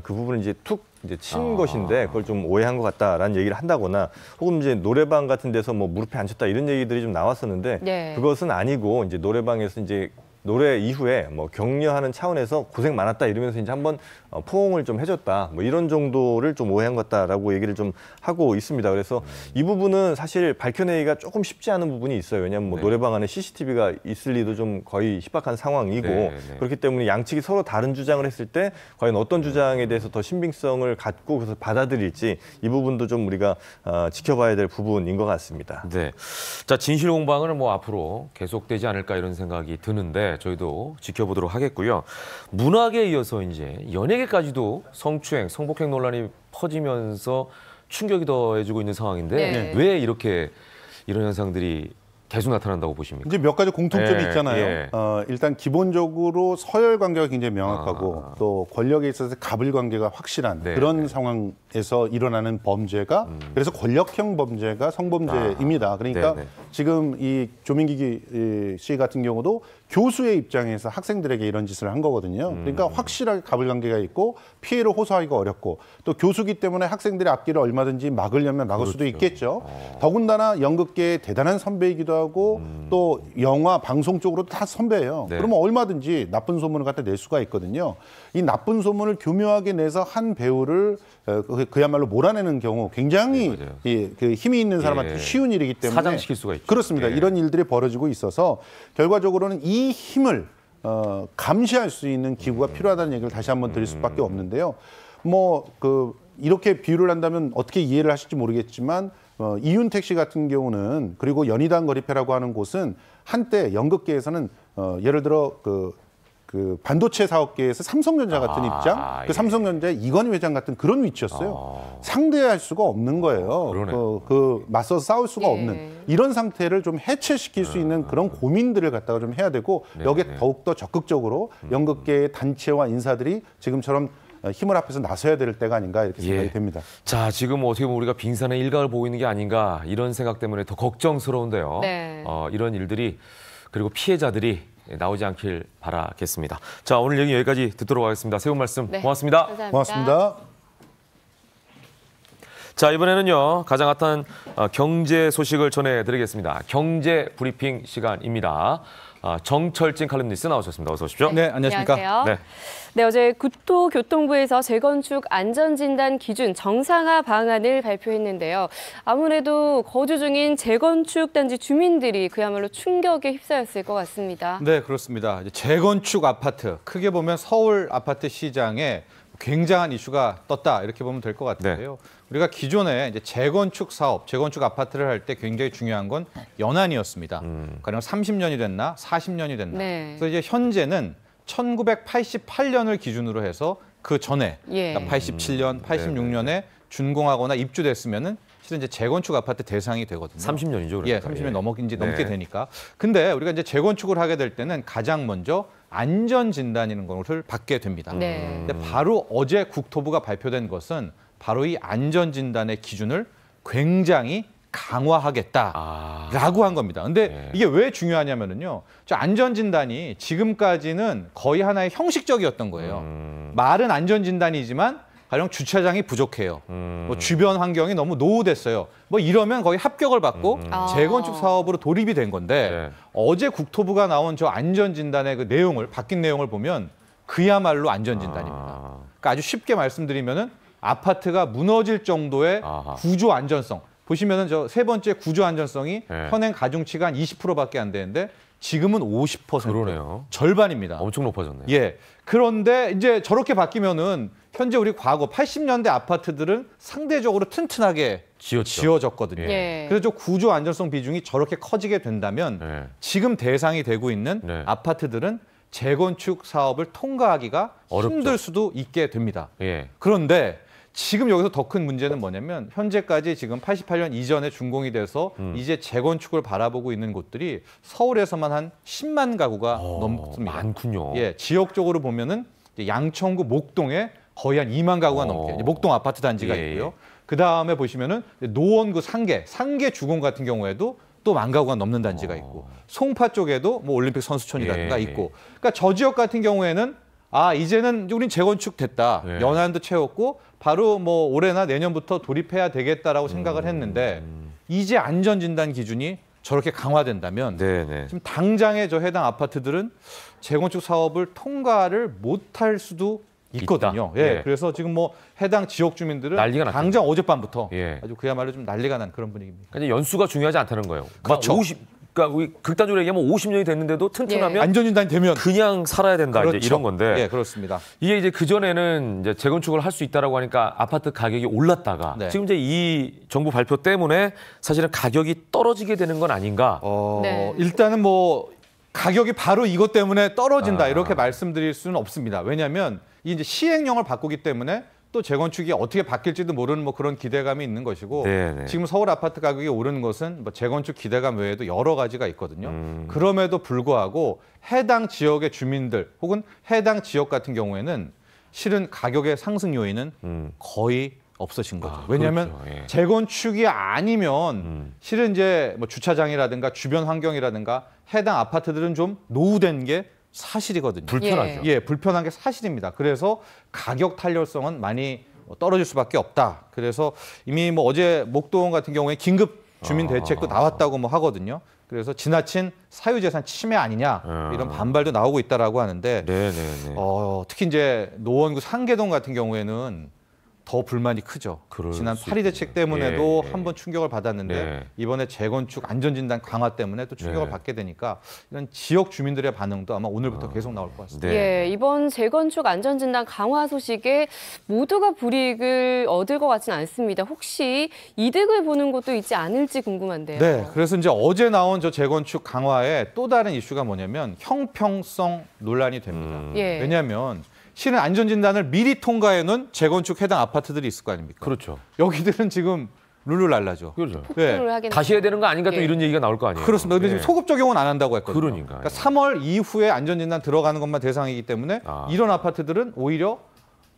Speaker 4: 그 부분을 이제 툭 이제 친 것인데 그걸 좀 오해한 것 같다라는 얘기를 한다거나, 혹은 이제 노래방 같은 데서 뭐 무릎에 앉혔다 이런 얘기들이 좀 나왔었는데
Speaker 2: 네.
Speaker 4: 그것은 아니고 이제 노래방에서 이제 노래 이후에 뭐 격려하는 차원에서 고생 많았다 이러면서 이제 한번 포옹을 좀 해줬다, 뭐 이런 정도를 좀 오해한 것 같다라고 얘기를 좀 하고 있습니다. 그래서 이 부분은 사실 밝혀내기가 조금 쉽지 않은 부분이 있어요. 왜냐하면 뭐
Speaker 1: 네.
Speaker 4: 노래방 안에 CCTV가 있을 리도 좀 거의 희박한 상황이고,
Speaker 1: 네.
Speaker 4: 그렇기 때문에 양측이 서로 다른 주장을 했을 때 과연 어떤 주장에 대해서 더 신빙성을 갖고 그래서 받아들일지, 이 부분도 좀 우리가 지켜봐야 될 부분인 것 같습니다.
Speaker 1: 네. 자, 진실 공방은 뭐 앞으로 계속되지 않을까 이런 생각이 드는데 저희도 지켜보도록 하겠고요. 문학에 이어서 이제 연예계까지도 성추행, 성폭행 논란이 퍼지면서 충격이 더해지고 있는 상황인데
Speaker 2: 네.
Speaker 1: 왜 이렇게 이런 현상들이 계속 나타난다고 보십니까?
Speaker 3: 이제 몇 가지 공통점이
Speaker 1: 예,
Speaker 3: 있잖아요.
Speaker 1: 예.
Speaker 3: 일단 기본적으로 서열 관계가 굉장히 명확하고 또 권력에 있어서 갑을 관계가 확실한
Speaker 1: 네,
Speaker 3: 그런
Speaker 1: 네.
Speaker 3: 상황에서 일어나는 범죄가 그래서 권력형 범죄가 성범죄입니다. 그러니까
Speaker 1: 네, 네.
Speaker 3: 지금 이 조민기 씨 같은 경우도 교수의 입장에서 학생들에게 이런 짓을 한 거거든요. 그러니까 확실하게 갑을 관계가 있고 피해를 호소하기가 어렵고, 또 교수기 때문에 학생들의 앞길을 얼마든지 막으려면 막을 수도 있겠죠. 더군다나 연극계의 대단한 선배이기도 하고 또 영화, 방송 쪽으로도 다 선배예요.
Speaker 1: 네.
Speaker 3: 그러면 얼마든지 나쁜 소문을 갖다 낼 수가 있거든요. 이 나쁜 소문을 교묘하게 내서 한 배우를 그야말로 몰아내는 경우 굉장히
Speaker 1: 네, 맞아요.
Speaker 3: 그 힘이 있는 사람한테
Speaker 1: 예.
Speaker 3: 쉬운 일이기 때문에
Speaker 1: 사장시킬 수가 있죠.
Speaker 3: 그렇습니다.
Speaker 1: 예.
Speaker 3: 이런 일들이 벌어지고 있어서 결과적으로는 이 힘을 감시할 수 있는 기구가 필요하다는 얘기를 다시 한번 드릴 수밖에 없는데요. 이렇게 비유를 한다면 어떻게 이해를 하실지 모르겠지만 이윤택 씨 같은 경우는, 그리고 연희당 거리패라고 하는 곳은 한때 연극계에서는 예를 들어 그 반도체 사업계에서 삼성전자 같은 입장,
Speaker 1: 예.
Speaker 3: 그 삼성전자의 이건희 회장 같은 그런 위치였어요. 상대할 수가 없는 거예요.
Speaker 1: 그러네요.
Speaker 3: 맞서서 싸울 수가
Speaker 2: 예.
Speaker 3: 없는 이런 상태를 좀 해체시킬 수 있는 그런 고민들을 갖다가 좀 해야 되고, 여기에 더욱더 적극적으로 연극계의 단체와 인사들이 지금처럼 힘을 합해서 나서야 될 때가 아닌가 이렇게 생각이 됩니다.
Speaker 1: 자, 지금 어떻게 보면 우리가 빙산의 일각을 보고 있는 게 아닌가 이런 생각 때문에 더 걱정스러운데요.
Speaker 2: 네.
Speaker 1: 이런 일들이, 그리고 피해자들이 나오지 않길 바라겠습니다. 자, 오늘 얘기 여기까지 듣도록 하겠습니다. 새로운 말씀
Speaker 2: 네.
Speaker 1: 고맙습니다.
Speaker 2: 감사합니다.
Speaker 3: 고맙습니다.
Speaker 1: 자, 이번에는요, 가장 핫한 경제 소식을 전해드리겠습니다. 경제 브리핑 시간입니다. 정철진 칼럼니스트 나오셨습니다. 어서 오십시오.
Speaker 8: 네, 안녕하십니까.
Speaker 2: 안녕하세요. 네, 어제 국토교통부에서 재건축 안전진단 기준 정상화 방안을 발표했는데요. 아무래도 거주 중인 재건축 단지 주민들이 그야말로 충격에 휩싸였을 것 같습니다.
Speaker 8: 네, 그렇습니다. 이제 재건축 아파트, 크게 보면 서울 아파트 시장에 굉장한 이슈가 떴다 이렇게 보면 될 것 같은데요.
Speaker 1: 네.
Speaker 8: 우리가 기존에 이제 재건축 사업, 재건축 아파트를 할 때 굉장히 중요한 건 연한이었습니다. 가령 30년이 됐나, 40년이 됐나.
Speaker 2: 네.
Speaker 8: 그래서 이제 현재는 1988년을 기준으로 해서 그 전에
Speaker 2: 예.
Speaker 8: 그러니까 87년, 86년에 준공하거나 입주됐으면은 실은 이제 재건축 아파트 대상이 되거든요.
Speaker 1: 30년이죠. 그러니까.
Speaker 8: 예, 30년 넘게
Speaker 1: 네.
Speaker 8: 되니까. 근데 우리가 이제 재건축을 하게 될 때는 가장 먼저 안전 진단이라는 것을 받게 됩니다.
Speaker 2: 네.
Speaker 8: 근데 바로 어제 국토부가 발표된 것은 바로 이 안전 진단의 기준을 굉장히 강화하겠다라고 한 겁니다. 근데
Speaker 1: 네.
Speaker 8: 이게 왜 중요하냐면요. 저 안전 진단이 지금까지는 거의 하나의 형식적이었던 거예요. 말은 안전 진단이지만 가령 주차장이 부족해요. 뭐 주변 환경이 너무 노후됐어요. 뭐 이러면 거의 합격을 받고 재건축 사업으로 돌입이 된 건데
Speaker 1: 네.
Speaker 8: 어제 국토부가 나온 저 안전 진단의 그 내용을 바뀐 내용을 보면 그야말로 안전 진단입니다. 그러니까 아주 쉽게 말씀드리면은 아파트가 무너질 정도의 구조 안전성. 보시면은 저 세 번째 구조 안전성이
Speaker 1: 네.
Speaker 8: 현행 가중치가 한 20%밖에 안 되는데 지금은 50%.
Speaker 1: 그러네요.
Speaker 8: 절반입니다.
Speaker 1: 엄청 높아졌네요.
Speaker 8: 예. 그런데 이제 저렇게 바뀌면은 현재 우리 과거 80년대 아파트들은 상대적으로 튼튼하게 지어졌거든요.
Speaker 2: 예.
Speaker 8: 그래서 저 구조 안전성 비중이 저렇게 커지게 된다면
Speaker 1: 네.
Speaker 8: 지금 대상이 되고 있는
Speaker 1: 네.
Speaker 8: 아파트들은 재건축 사업을 통과하기가
Speaker 1: 어렵죠.
Speaker 8: 힘들 수도 있게 됩니다.
Speaker 1: 예.
Speaker 8: 그런데 지금 여기서 더 큰 문제는 뭐냐면 현재까지 지금 88년 이전에 준공이 돼서 이제 재건축을 바라보고 있는 곳들이 서울에서만 한 10만 가구가 넘습니다.
Speaker 1: 많군요.
Speaker 8: 예, 지역적으로 보면은 이제 양천구 목동에 거의 한 2만 가구가 넘게 이제 목동 아파트 단지가
Speaker 1: 예,
Speaker 8: 있고요. 그 다음에 보시면은 노원구 상계 주공 같은 경우에도 또 1만 가구가 넘는 단지가 있고 송파 쪽에도 뭐 올림픽 선수촌이라든가
Speaker 1: 예.
Speaker 8: 있고, 그러니까 저 지역 같은 경우에는 이제는 우린 재건축 됐다.
Speaker 1: 예.
Speaker 8: 연한도 채웠고 바로 뭐 올해나 내년부터 돌입해야 되겠다라고 생각을 했는데 이제 안전진단 기준이 저렇게 강화된다면
Speaker 1: 네네.
Speaker 8: 지금 당장에 저 해당 아파트들은 재건축 사업을 통과를 못할 수도 있거든요.
Speaker 1: 있다.
Speaker 8: 예,
Speaker 1: 예.
Speaker 8: 그래서 지금 뭐 해당 지역 주민들은
Speaker 1: 난리가 났죠.
Speaker 8: 당장 어젯밤부터
Speaker 1: 예.
Speaker 8: 아주 그야말로 좀 난리가 난 그런 분위기입니다.
Speaker 1: 그러니까 연수가 중요하지 않다는 거예요.
Speaker 8: 그렇죠.
Speaker 1: 그러니까 우리 극단적으로 얘기하면 50년이 됐는데도 튼튼하면
Speaker 8: 안전진단이 되면
Speaker 1: 그냥 살아야 된다.
Speaker 8: 그렇죠.
Speaker 1: 이제 이런 건데.
Speaker 8: 예, 그렇습니다.
Speaker 1: 이게 이제 그전에는 이제 재건축을 할 수 있다라고 하니까 아파트 가격이 올랐다가
Speaker 8: 네.
Speaker 1: 지금 이제 이 정부 발표 때문에 사실은 가격이 떨어지게 되는 건 아닌가.
Speaker 2: 네.
Speaker 8: 일단은 뭐 가격이 바로 이것 때문에 떨어진다 이렇게 말씀드릴 수는 없습니다. 왜냐하면 이 이제 시행령을 바꾸기 때문에 또 재건축이 어떻게 바뀔지도 모르는 뭐 그런 기대감이 있는 것이고
Speaker 1: 네네.
Speaker 8: 지금 서울 아파트 가격이 오르는 것은 뭐 재건축 기대감 외에도 여러 가지가 있거든요. 그럼에도 불구하고 해당 지역의 주민들 혹은 해당 지역 같은 경우에는 실은 가격의 상승 요인은 거의 없어진 거죠. 왜냐하면
Speaker 1: 그렇죠. 예.
Speaker 8: 재건축이 아니면 실은 이제 뭐 주차장이라든가 주변 환경이라든가 해당 아파트들은 좀 노후된 게 사실이거든요.
Speaker 1: 불편하죠.
Speaker 8: 예, 불편한 게 사실입니다. 그래서 가격 탄력성은 많이 떨어질 수밖에 없다. 그래서 이미 뭐 어제 목동 같은 경우에 긴급 주민 대책도 나왔다고 뭐 하거든요. 그래서 지나친 사유재산 침해 아니냐 이런 반발도 나오고 있다라고 하는데
Speaker 1: 네네네.
Speaker 8: 특히 이제 노원구 상계동 같은 경우에는 더 불만이 크죠.
Speaker 1: 그럴
Speaker 8: 지난
Speaker 1: 수
Speaker 8: 8.2 대책 때문에도
Speaker 1: 예.
Speaker 8: 한번 충격을 받았는데
Speaker 1: 네.
Speaker 8: 이번에 재건축 안전진단 강화 때문에 또 충격을
Speaker 1: 네.
Speaker 8: 받게 되니까 이런 지역 주민들의 반응도 아마 오늘부터 계속 나올 것 같습니다.
Speaker 1: 네.
Speaker 2: 예, 이번 재건축 안전진단 강화 소식에 모두가 불이익을 얻을 것 같지는 않습니다. 혹시 이득을 보는 곳도 있지 않을지 궁금한데요.
Speaker 8: 네, 그래서 이제 어제 나온 저 재건축 강화의 또 다른 이슈가 뭐냐면 형평성 논란이 됩니다.
Speaker 2: 예.
Speaker 8: 왜냐하면 실은 안전진단을 미리 통과해놓은 재건축 해당 아파트들이 있을 거 아닙니까?
Speaker 1: 그렇죠.
Speaker 8: 여기들은 지금 룰루랄라죠.
Speaker 1: 그렇죠.
Speaker 8: 예.
Speaker 2: 하긴
Speaker 1: 다시 해야 되는 거 아닌가 또
Speaker 2: 예.
Speaker 1: 이런 얘기가 나올 거 아니에요.
Speaker 8: 그렇습니다. 근데 지금
Speaker 1: 예.
Speaker 8: 소급 적용은 안 한다고 했거든요.
Speaker 1: 그러니까요.
Speaker 8: 3월 이후에 안전진단 들어가는 것만 대상이기 때문에 이런 아파트들은 오히려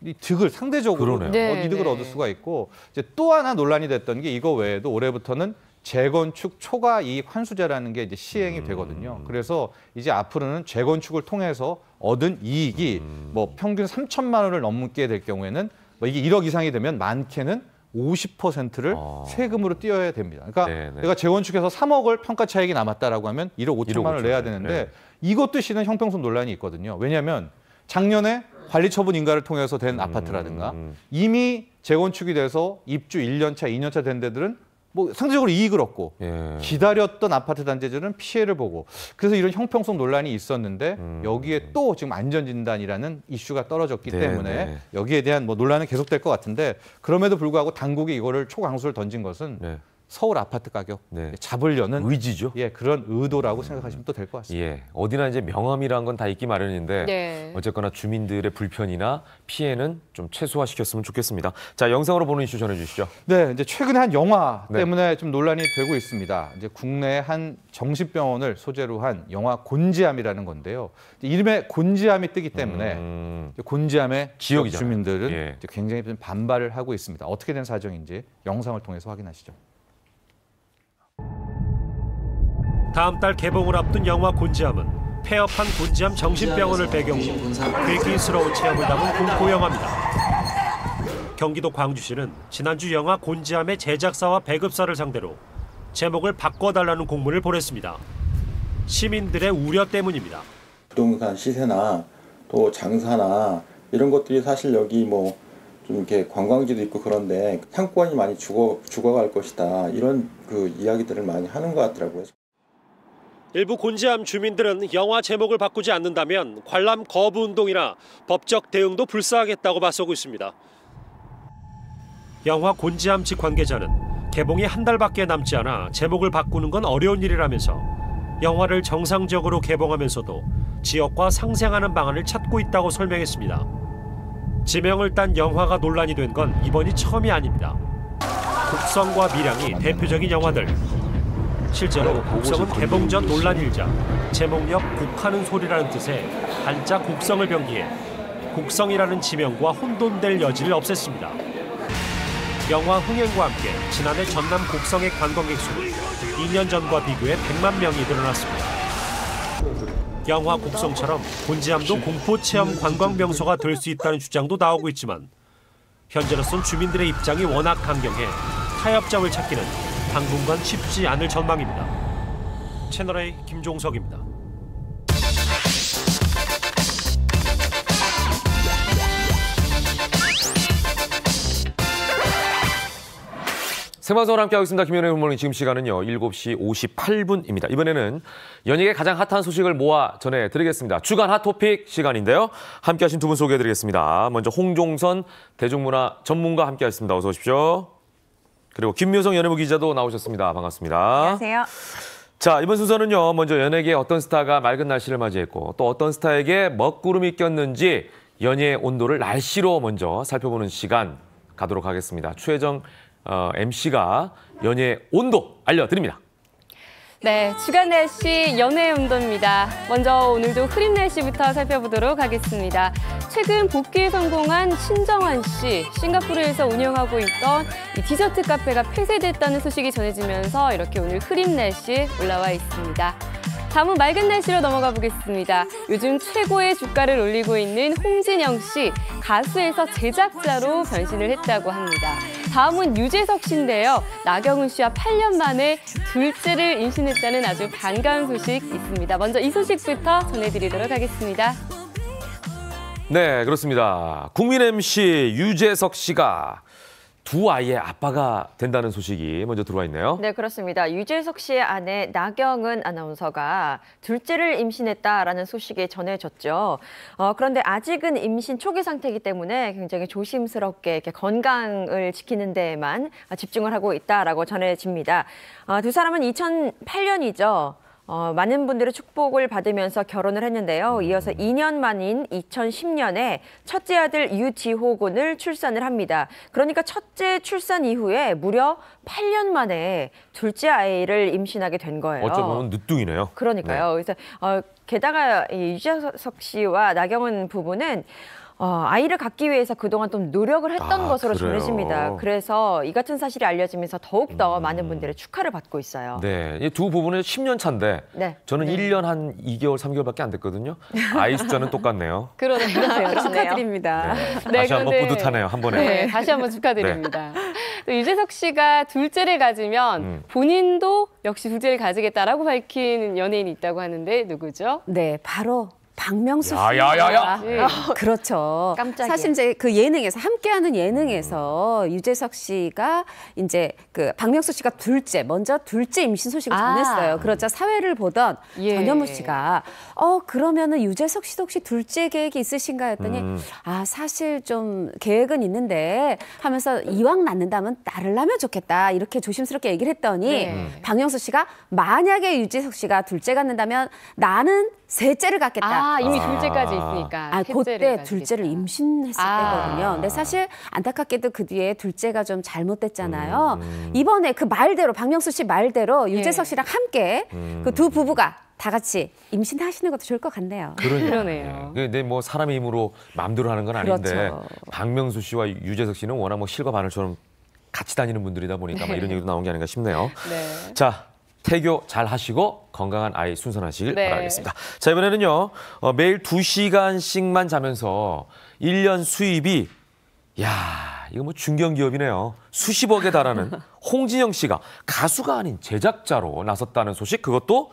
Speaker 8: 이 득을 상대적으로
Speaker 1: 그러네요.
Speaker 2: 네,
Speaker 8: 이득을
Speaker 2: 네.
Speaker 8: 얻을 수가 있고 이제 또 하나 논란이 됐던 게 이거 외에도 올해부터는 재건축 초과 이익 환수제라는 게 이제 시행이 되거든요. 그래서 이제 앞으로는 재건축을 통해서 얻은 이익이 뭐 평균 3천만 원을 넘게 될 경우에는 뭐 이게 1억 이상이 되면 많게는 50%를 세금으로 띄어야 됩니다. 그러니까
Speaker 1: 네네.
Speaker 8: 내가 재건축해서 3억을 평가 차익이 남았다라고 하면 1억 5천만 원을 내야 되는데
Speaker 1: 네.
Speaker 8: 이것도 실은 형평성 논란이 있거든요. 왜냐하면 작년에 관리처분 인가를 통해서 된 아파트라든가 이미 재건축이 돼서 입주 1년 차, 2년 차 된 데들은 뭐 상대적으로 이익을 얻고 기다렸던 아파트 단지들은 피해를 보고 그래서 이런 형평성 논란이 있었는데 여기에 또 지금 안전진단이라는 이슈가 떨어졌기 때문에 여기에 대한 뭐 논란은 계속될 것 같은데 그럼에도 불구하고 당국이 이거를 초강수를 던진 것은 서울 아파트 가격 잡으려는
Speaker 1: 의지죠.
Speaker 8: 예, 그런 의도라고 생각하시면 또 될 것 같습니다.
Speaker 1: 예, 어디나 이제 명함이란 건 다 있기 마련인데
Speaker 2: 네.
Speaker 1: 어쨌거나 주민들의 불편이나 피해는 좀 최소화시켰으면 좋겠습니다. 자, 영상으로 보는 이슈 전해주시죠.
Speaker 8: 네, 이제 최근에 한 영화 때문에 좀 논란이 되고 있습니다. 이제 국내 한 정신병원을 소재로 한 영화 곤지암이라는 건데요. 이름에 곤지암이 뜨기 때문에 곤지암의 지역 주민들은 이제 굉장히 좀 반발을 하고 있습니다. 어떻게 된 사정인지 영상을 통해서 확인하시죠.
Speaker 9: 다음 달 개봉을 앞둔 영화 곤지암은 폐업한 곤지암 정신병원을 배경으로 괴기스러운 체험을 담은 공포 영화입니다. 경기도 광주시는 지난주 영화 곤지암의 제작사와 배급사를 상대로 제목을 바꿔달라는 공문을 보냈습니다. 시민들의 우려 때문입니다.
Speaker 10: 부동산 시세나 또 장사나 이런 것들이 사실 여기 뭐 좀 이렇게 관광지도 있고 그런데 상권이 많이 죽어갈 것이다 이런 그 이야기들을 많이 하는 것 같더라고요.
Speaker 9: 일부 곤지암 주민들은 영화 제목을 바꾸지 않는다면 관람 거부 운동이나 법적 대응도 불사하겠다고 맞서고 있습니다. 영화 곤지암 측 관계자는 개봉이 한 달밖에 남지 않아 제목을 바꾸는 건 어려운 일이라면서 영화를 정상적으로 개봉하면서도 지역과 상생하는 방안을 찾고 있다고 설명했습니다. 지명을 딴 영화가 논란이 된 건 이번이 처음이 아닙니다. 국성과 밀양이 대표적인 영화들. 실제로 국성은 개봉 전 논란일자 제목력 국하는 소리라는 뜻의 한자 국성을 병기해 국성이라는 지명과 혼돈될 여지를 없앴습니다. 영화 흥행과 함께 지난해 전남 곡성의 관광객 수는 2년 전과 비교해 100만 명이 늘어났습니다. 영화 곡성처럼 곤지암도 공포체험 관광명소가 될 수 있다는 주장도 나오고 있지만 현재로선 주민들의 입장이 워낙 강경해 타협점을 찾기는 당분간 쉽지 않을 전망입니다. 채널A 김종석입니다.
Speaker 1: 생방송을 함께하고 있습니다. 김현우의 굿모닝. 지금 시간은요 7시 58분입니다. 이번에는 연예계 가장 핫한 소식을 모아 전해드리겠습니다. 주간 핫토픽 시간인데요. 함께하신 두 분 소개해드리겠습니다. 먼저 홍종선 대중문화 전문가 함께하셨습니다. 어서 오십시오. 그리고 김묘성 연예부 기자도 나오셨습니다. 반갑습니다.
Speaker 11: 안녕하세요.
Speaker 1: 자, 이번 순서는요. 먼저 연예계 어떤 스타가 맑은 날씨를 맞이했고 또 어떤 스타에게 먹구름이 꼈는지 연예의 온도를 날씨로 먼저 살펴보는 시간 가도록 하겠습니다. 최혜정 MC가 연예의 온도 알려드립니다.
Speaker 2: 네, 주간 날씨 연예의 온도입니다. 먼저 오늘도 흐린 날씨부터 살펴보도록 하겠습니다. 최근 복귀에 성공한 신정환 씨, 싱가포르에서 운영하고 있던 이 디저트 카페가 폐쇄됐다는 소식이 전해지면서 이렇게 오늘 흐린 날씨 올라와 있습니다. 다음은 맑은 날씨로 넘어가 보겠습니다. 요즘 최고의 주가를 올리고 있는 홍진영 씨, 가수에서 제작자로 변신을 했다고 합니다. 다음은 유재석 씨인데요. 나경은 씨와 8년 만에 둘째를 임신했다는 아주 반가운 소식 있습니다. 먼저 이 소식부터 전해드리도록 하겠습니다.
Speaker 1: 네, 그렇습니다. 국민 MC 유재석 씨가 두 아이의 아빠가 된다는 소식이 먼저 들어와 있네요.
Speaker 11: 네, 그렇습니다. 유재석 씨의 아내 나경은 아나운서가 둘째를 임신했다라는 소식이 전해졌죠. 그런데 아직은 임신 초기 상태이기 때문에 굉장히 조심스럽게 이렇게 건강을 지키는 데에만 집중을 하고 있다라고 전해집니다. 두 사람은 2008년이죠. 많은 분들의 축복을 받으면서 결혼을 했는데요. 이어서 2년 만인 2010년에 첫째 아들 유지호 군을 출산을 합니다. 그러니까 첫째 출산 이후에 무려 8년 만에 둘째 아이를 임신하게 된 거예요.
Speaker 1: 어쩌면 늦둥이네요.
Speaker 11: 그러니까요.
Speaker 1: 네.
Speaker 11: 그래서 게다가 유재석 씨와 나경은 부부는 아이를 갖기 위해서 그동안 좀 노력을 했던 것으로
Speaker 1: 그래요?
Speaker 11: 전해집니다. 그래서 이 같은 사실이 알려지면서 더욱더 많은 분들의 축하를 받고 있어요.
Speaker 1: 네, 이 두 부부는 10년 차인데 저는 1년 한 2개월, 3개월밖에 안 됐거든요. 아이 숫자는 똑같네요.
Speaker 2: 그러네요. 축하드립니다.
Speaker 1: 네. 다시 한번 뿌듯하네요, 한 번에.
Speaker 2: 네, 다시 한번 축하드립니다. 또 유재석 씨가 둘째를 가지면 본인도 역시 둘째를 가지겠다라고 밝힌 연예인이 있다고 하는데 누구죠?
Speaker 12: 네, 바로 박명수
Speaker 1: 야,
Speaker 12: 씨입니다.
Speaker 1: 야, 야, 야.
Speaker 2: 네.
Speaker 12: 그렇죠.
Speaker 11: 깜짝이야.
Speaker 12: 사실 이제 그 예능에서 함께하는 예능에서 유재석 씨가 이제 그 박명수 씨가 먼저 둘째 임신 소식을 전했어요. 그러자 사회를 보던
Speaker 2: 예.
Speaker 12: 전현무 씨가 그러면은 유재석 씨도 혹시 둘째 계획이 있으신가 했더니 사실 좀 계획은 있는데 하면서 이왕 낳는다면 딸을 낳으면 좋겠다 이렇게 조심스럽게 얘기를 했더니
Speaker 2: 네.
Speaker 12: 박명수 씨가 만약에 유재석 씨가 둘째 갖는다면 나는 셋째를 갖겠다.
Speaker 2: 이미 둘째까지 있으니까.
Speaker 12: 그때
Speaker 2: 셋째를
Speaker 12: 둘째를
Speaker 2: 가지겠다.
Speaker 12: 임신했을 때거든요. 근데 사실 안타깝게도 그 뒤에 둘째가 좀 잘못됐잖아요. 이번에 그 말대로 박명수 씨 말대로 유재석 씨랑 함께 그 두 부부가 다 같이 임신하시는 것도 좋을 것 같네요.
Speaker 2: 그러네요.
Speaker 1: 근데 뭐 사람의 힘으로 마음대로 하는 건 아닌데
Speaker 12: 그렇죠.
Speaker 1: 박명수 씨와 유재석 씨는 워낙 뭐 실과 바늘처럼 같이 다니는 분들이다 보니까 막 이런 얘기도 나온 게 아닌가 싶네요.
Speaker 2: 네.
Speaker 1: 자, 태교 잘 하시고 건강한 아이 순산하시길
Speaker 2: 네.
Speaker 1: 바라겠습니다. 자, 이번에는요. 매일 2시간씩만 자면서 1년 수입이 이거 뭐 중견기업이네요. 수십억에 달하는 홍진영 씨가 가수가 아닌 제작자로 나섰다는 소식, 그것도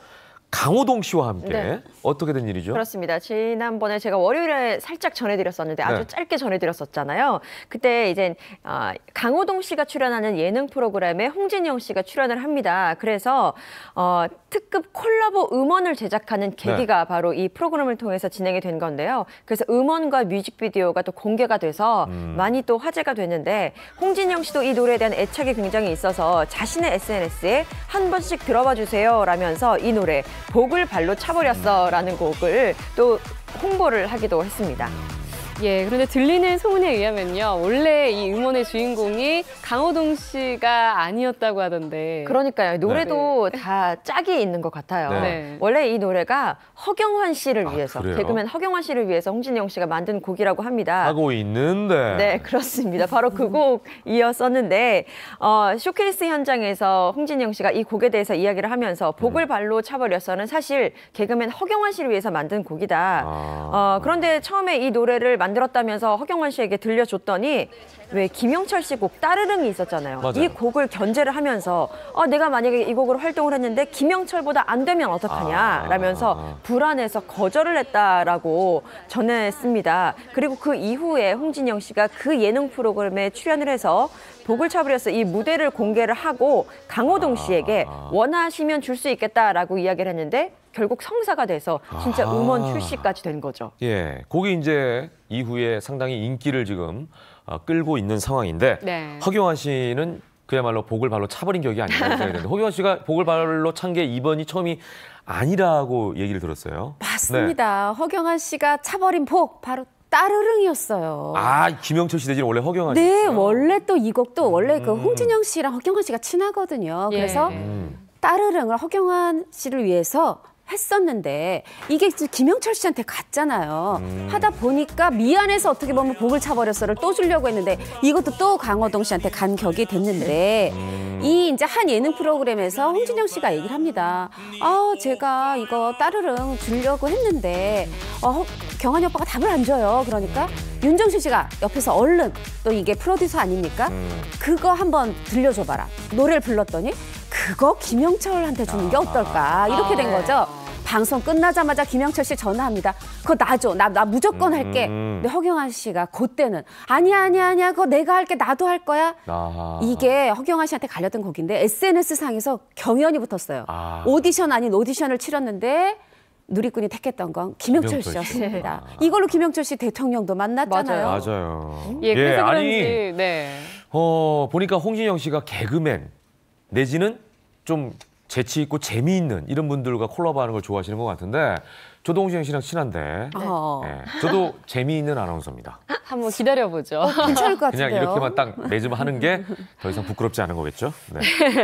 Speaker 1: 강호동 씨와 함께
Speaker 11: 네.
Speaker 1: 어떻게 된 일이죠?
Speaker 11: 그렇습니다. 지난번에 제가 월요일에 살짝 전해드렸었는데 아주
Speaker 1: 네.
Speaker 11: 짧게 전해드렸었잖아요. 그때 이제 강호동 씨가 출연하는 예능 프로그램에 홍진영 씨가 출연을 합니다. 그래서 특급 콜라보 음원을 제작하는 계기가 바로 이 프로그램을 통해서 진행이 된 건데요. 그래서 음원과 뮤직비디오가 또 공개가 돼서 많이 또 화제가 됐는데 홍진영 씨도 이 노래에 대한 애착이 굉장히 있어서 자신의 SNS에 한 번씩 들어봐 주세요 라면서 이 노래 복을 발로 차버렸어 라는 곡을 또 홍보를 하기도 했습니다.
Speaker 2: 예, 그런데 들리는 소문에 의하면요. 원래 이 음원의 주인공이 강호동 씨가 아니었다고 하던데.
Speaker 11: 그러니까요. 노래도 다 짝이 있는 것 같아요.
Speaker 2: 네.
Speaker 11: 원래 이 노래가 허경환 씨를 위해서,
Speaker 1: 그래요?
Speaker 11: 개그맨 허경환 씨를 위해서 홍진영 씨가 만든 곡이라고 합니다.
Speaker 1: 하고 있는데.
Speaker 11: 네, 그렇습니다. 바로 그 곡이었었는데 쇼케이스 현장에서 홍진영 씨가 이 곡에 대해서 이야기를 하면서 복을 발로 차버렸어는 사실 개그맨 허경환 씨를 위해서 만든 곡이다. 그런데 처음에 이 노래를 만들었다면서 허경환 씨에게 들려줬더니 왜 김영철 씨 곡 따르릉이 있었잖아요.
Speaker 1: 맞아요.
Speaker 11: 이 곡을 견제를 하면서 내가 만약에 이 곡으로 활동을 했는데 김영철보다 안 되면 어떡하냐 라면서 불안해서 거절을 했다라고 전했습니다. 그리고 그 이후에 홍진영 씨가 그 예능 프로그램에 출연을 해서 복을 차버려서 이 무대를 공개를 하고 강호동 씨에게 원하시면 줄 수 있겠다라고 이야기를 했는데 결국 성사가 돼서 진짜 음원 출시까지 된 거죠.
Speaker 1: 예, 곡이 이제 이후에 상당히 인기를 지금 끌고 있는 상황인데
Speaker 2: 네.
Speaker 1: 허경환 씨는 그야말로 복을 발로 차버린 격이 아닌가 생각이 되는데 허경환 씨가 복을 발로 찬 게 이번이 처음이 아니라고 얘기를 들었어요.
Speaker 12: 맞습니다. 허경환 씨가 차버린 복 바로 따르릉이었어요.
Speaker 1: 김영철 씨 대신 원래 허경환
Speaker 12: 네,
Speaker 1: 씨였어요?
Speaker 12: 원래 또 이 곡도 원래 그 홍진영 씨랑 허경환 씨가 친하거든요.
Speaker 2: 예.
Speaker 12: 그래서 따르릉을 허경환 씨를 위해서 했었는데 이게 김영철 씨한테 갔잖아요. 하다 보니까 미안해서 어떻게 보면 복을 차버렸어를 또 주려고 했는데 이것도 또 강호동 씨한테 간 격이 됐는데 이 이제 한 예능 프로그램에서 홍진영 씨가 얘기를 합니다. 제가 이거 따르릉 주려고 했는데 경환이 오빠가 답을 안 줘요. 그러니까 윤정신 씨가 옆에서 얼른 또 이게 프로듀서 아닙니까? 그거 한번 들려줘봐라. 노래를 불렀더니 그거 김영철한테 주는 게 어떨까 이렇게 된 거죠. 방송 끝나자마자 김영철 씨 전화합니다. 그거 놔줘. 나 무조건 할게. 근데 허경환 씨가 그때는 아니야. 그거 내가 할게. 나도 할 거야. 이게 허경환 씨한테 갈렸던 곡인데 SNS상에서 경연이 붙었어요. 오디션 아닌 오디션을 치렀는데 누리꾼이 택했던 건 김영철 씨였습니다. 이걸로 김영철 씨 대통령도 만났잖아요.
Speaker 1: 맞아요.
Speaker 2: 예, 그래서
Speaker 1: 아니,
Speaker 2: 그런지 네.
Speaker 1: 보니까 홍진영 씨가 개그맨 내지는 좀 재치 있고 재미있는 이런 분들과 콜라보하는 걸 좋아하시는 것 같은데 저도 홍진영 씨랑 친한데 저도 재미있는 아나운서입니다.
Speaker 2: 한번 기다려보죠.
Speaker 12: 괜찮을 것 같은데요.
Speaker 1: 그냥 이렇게만 딱 매주 하는 게 더 이상 부끄럽지 않은 거겠죠? 네.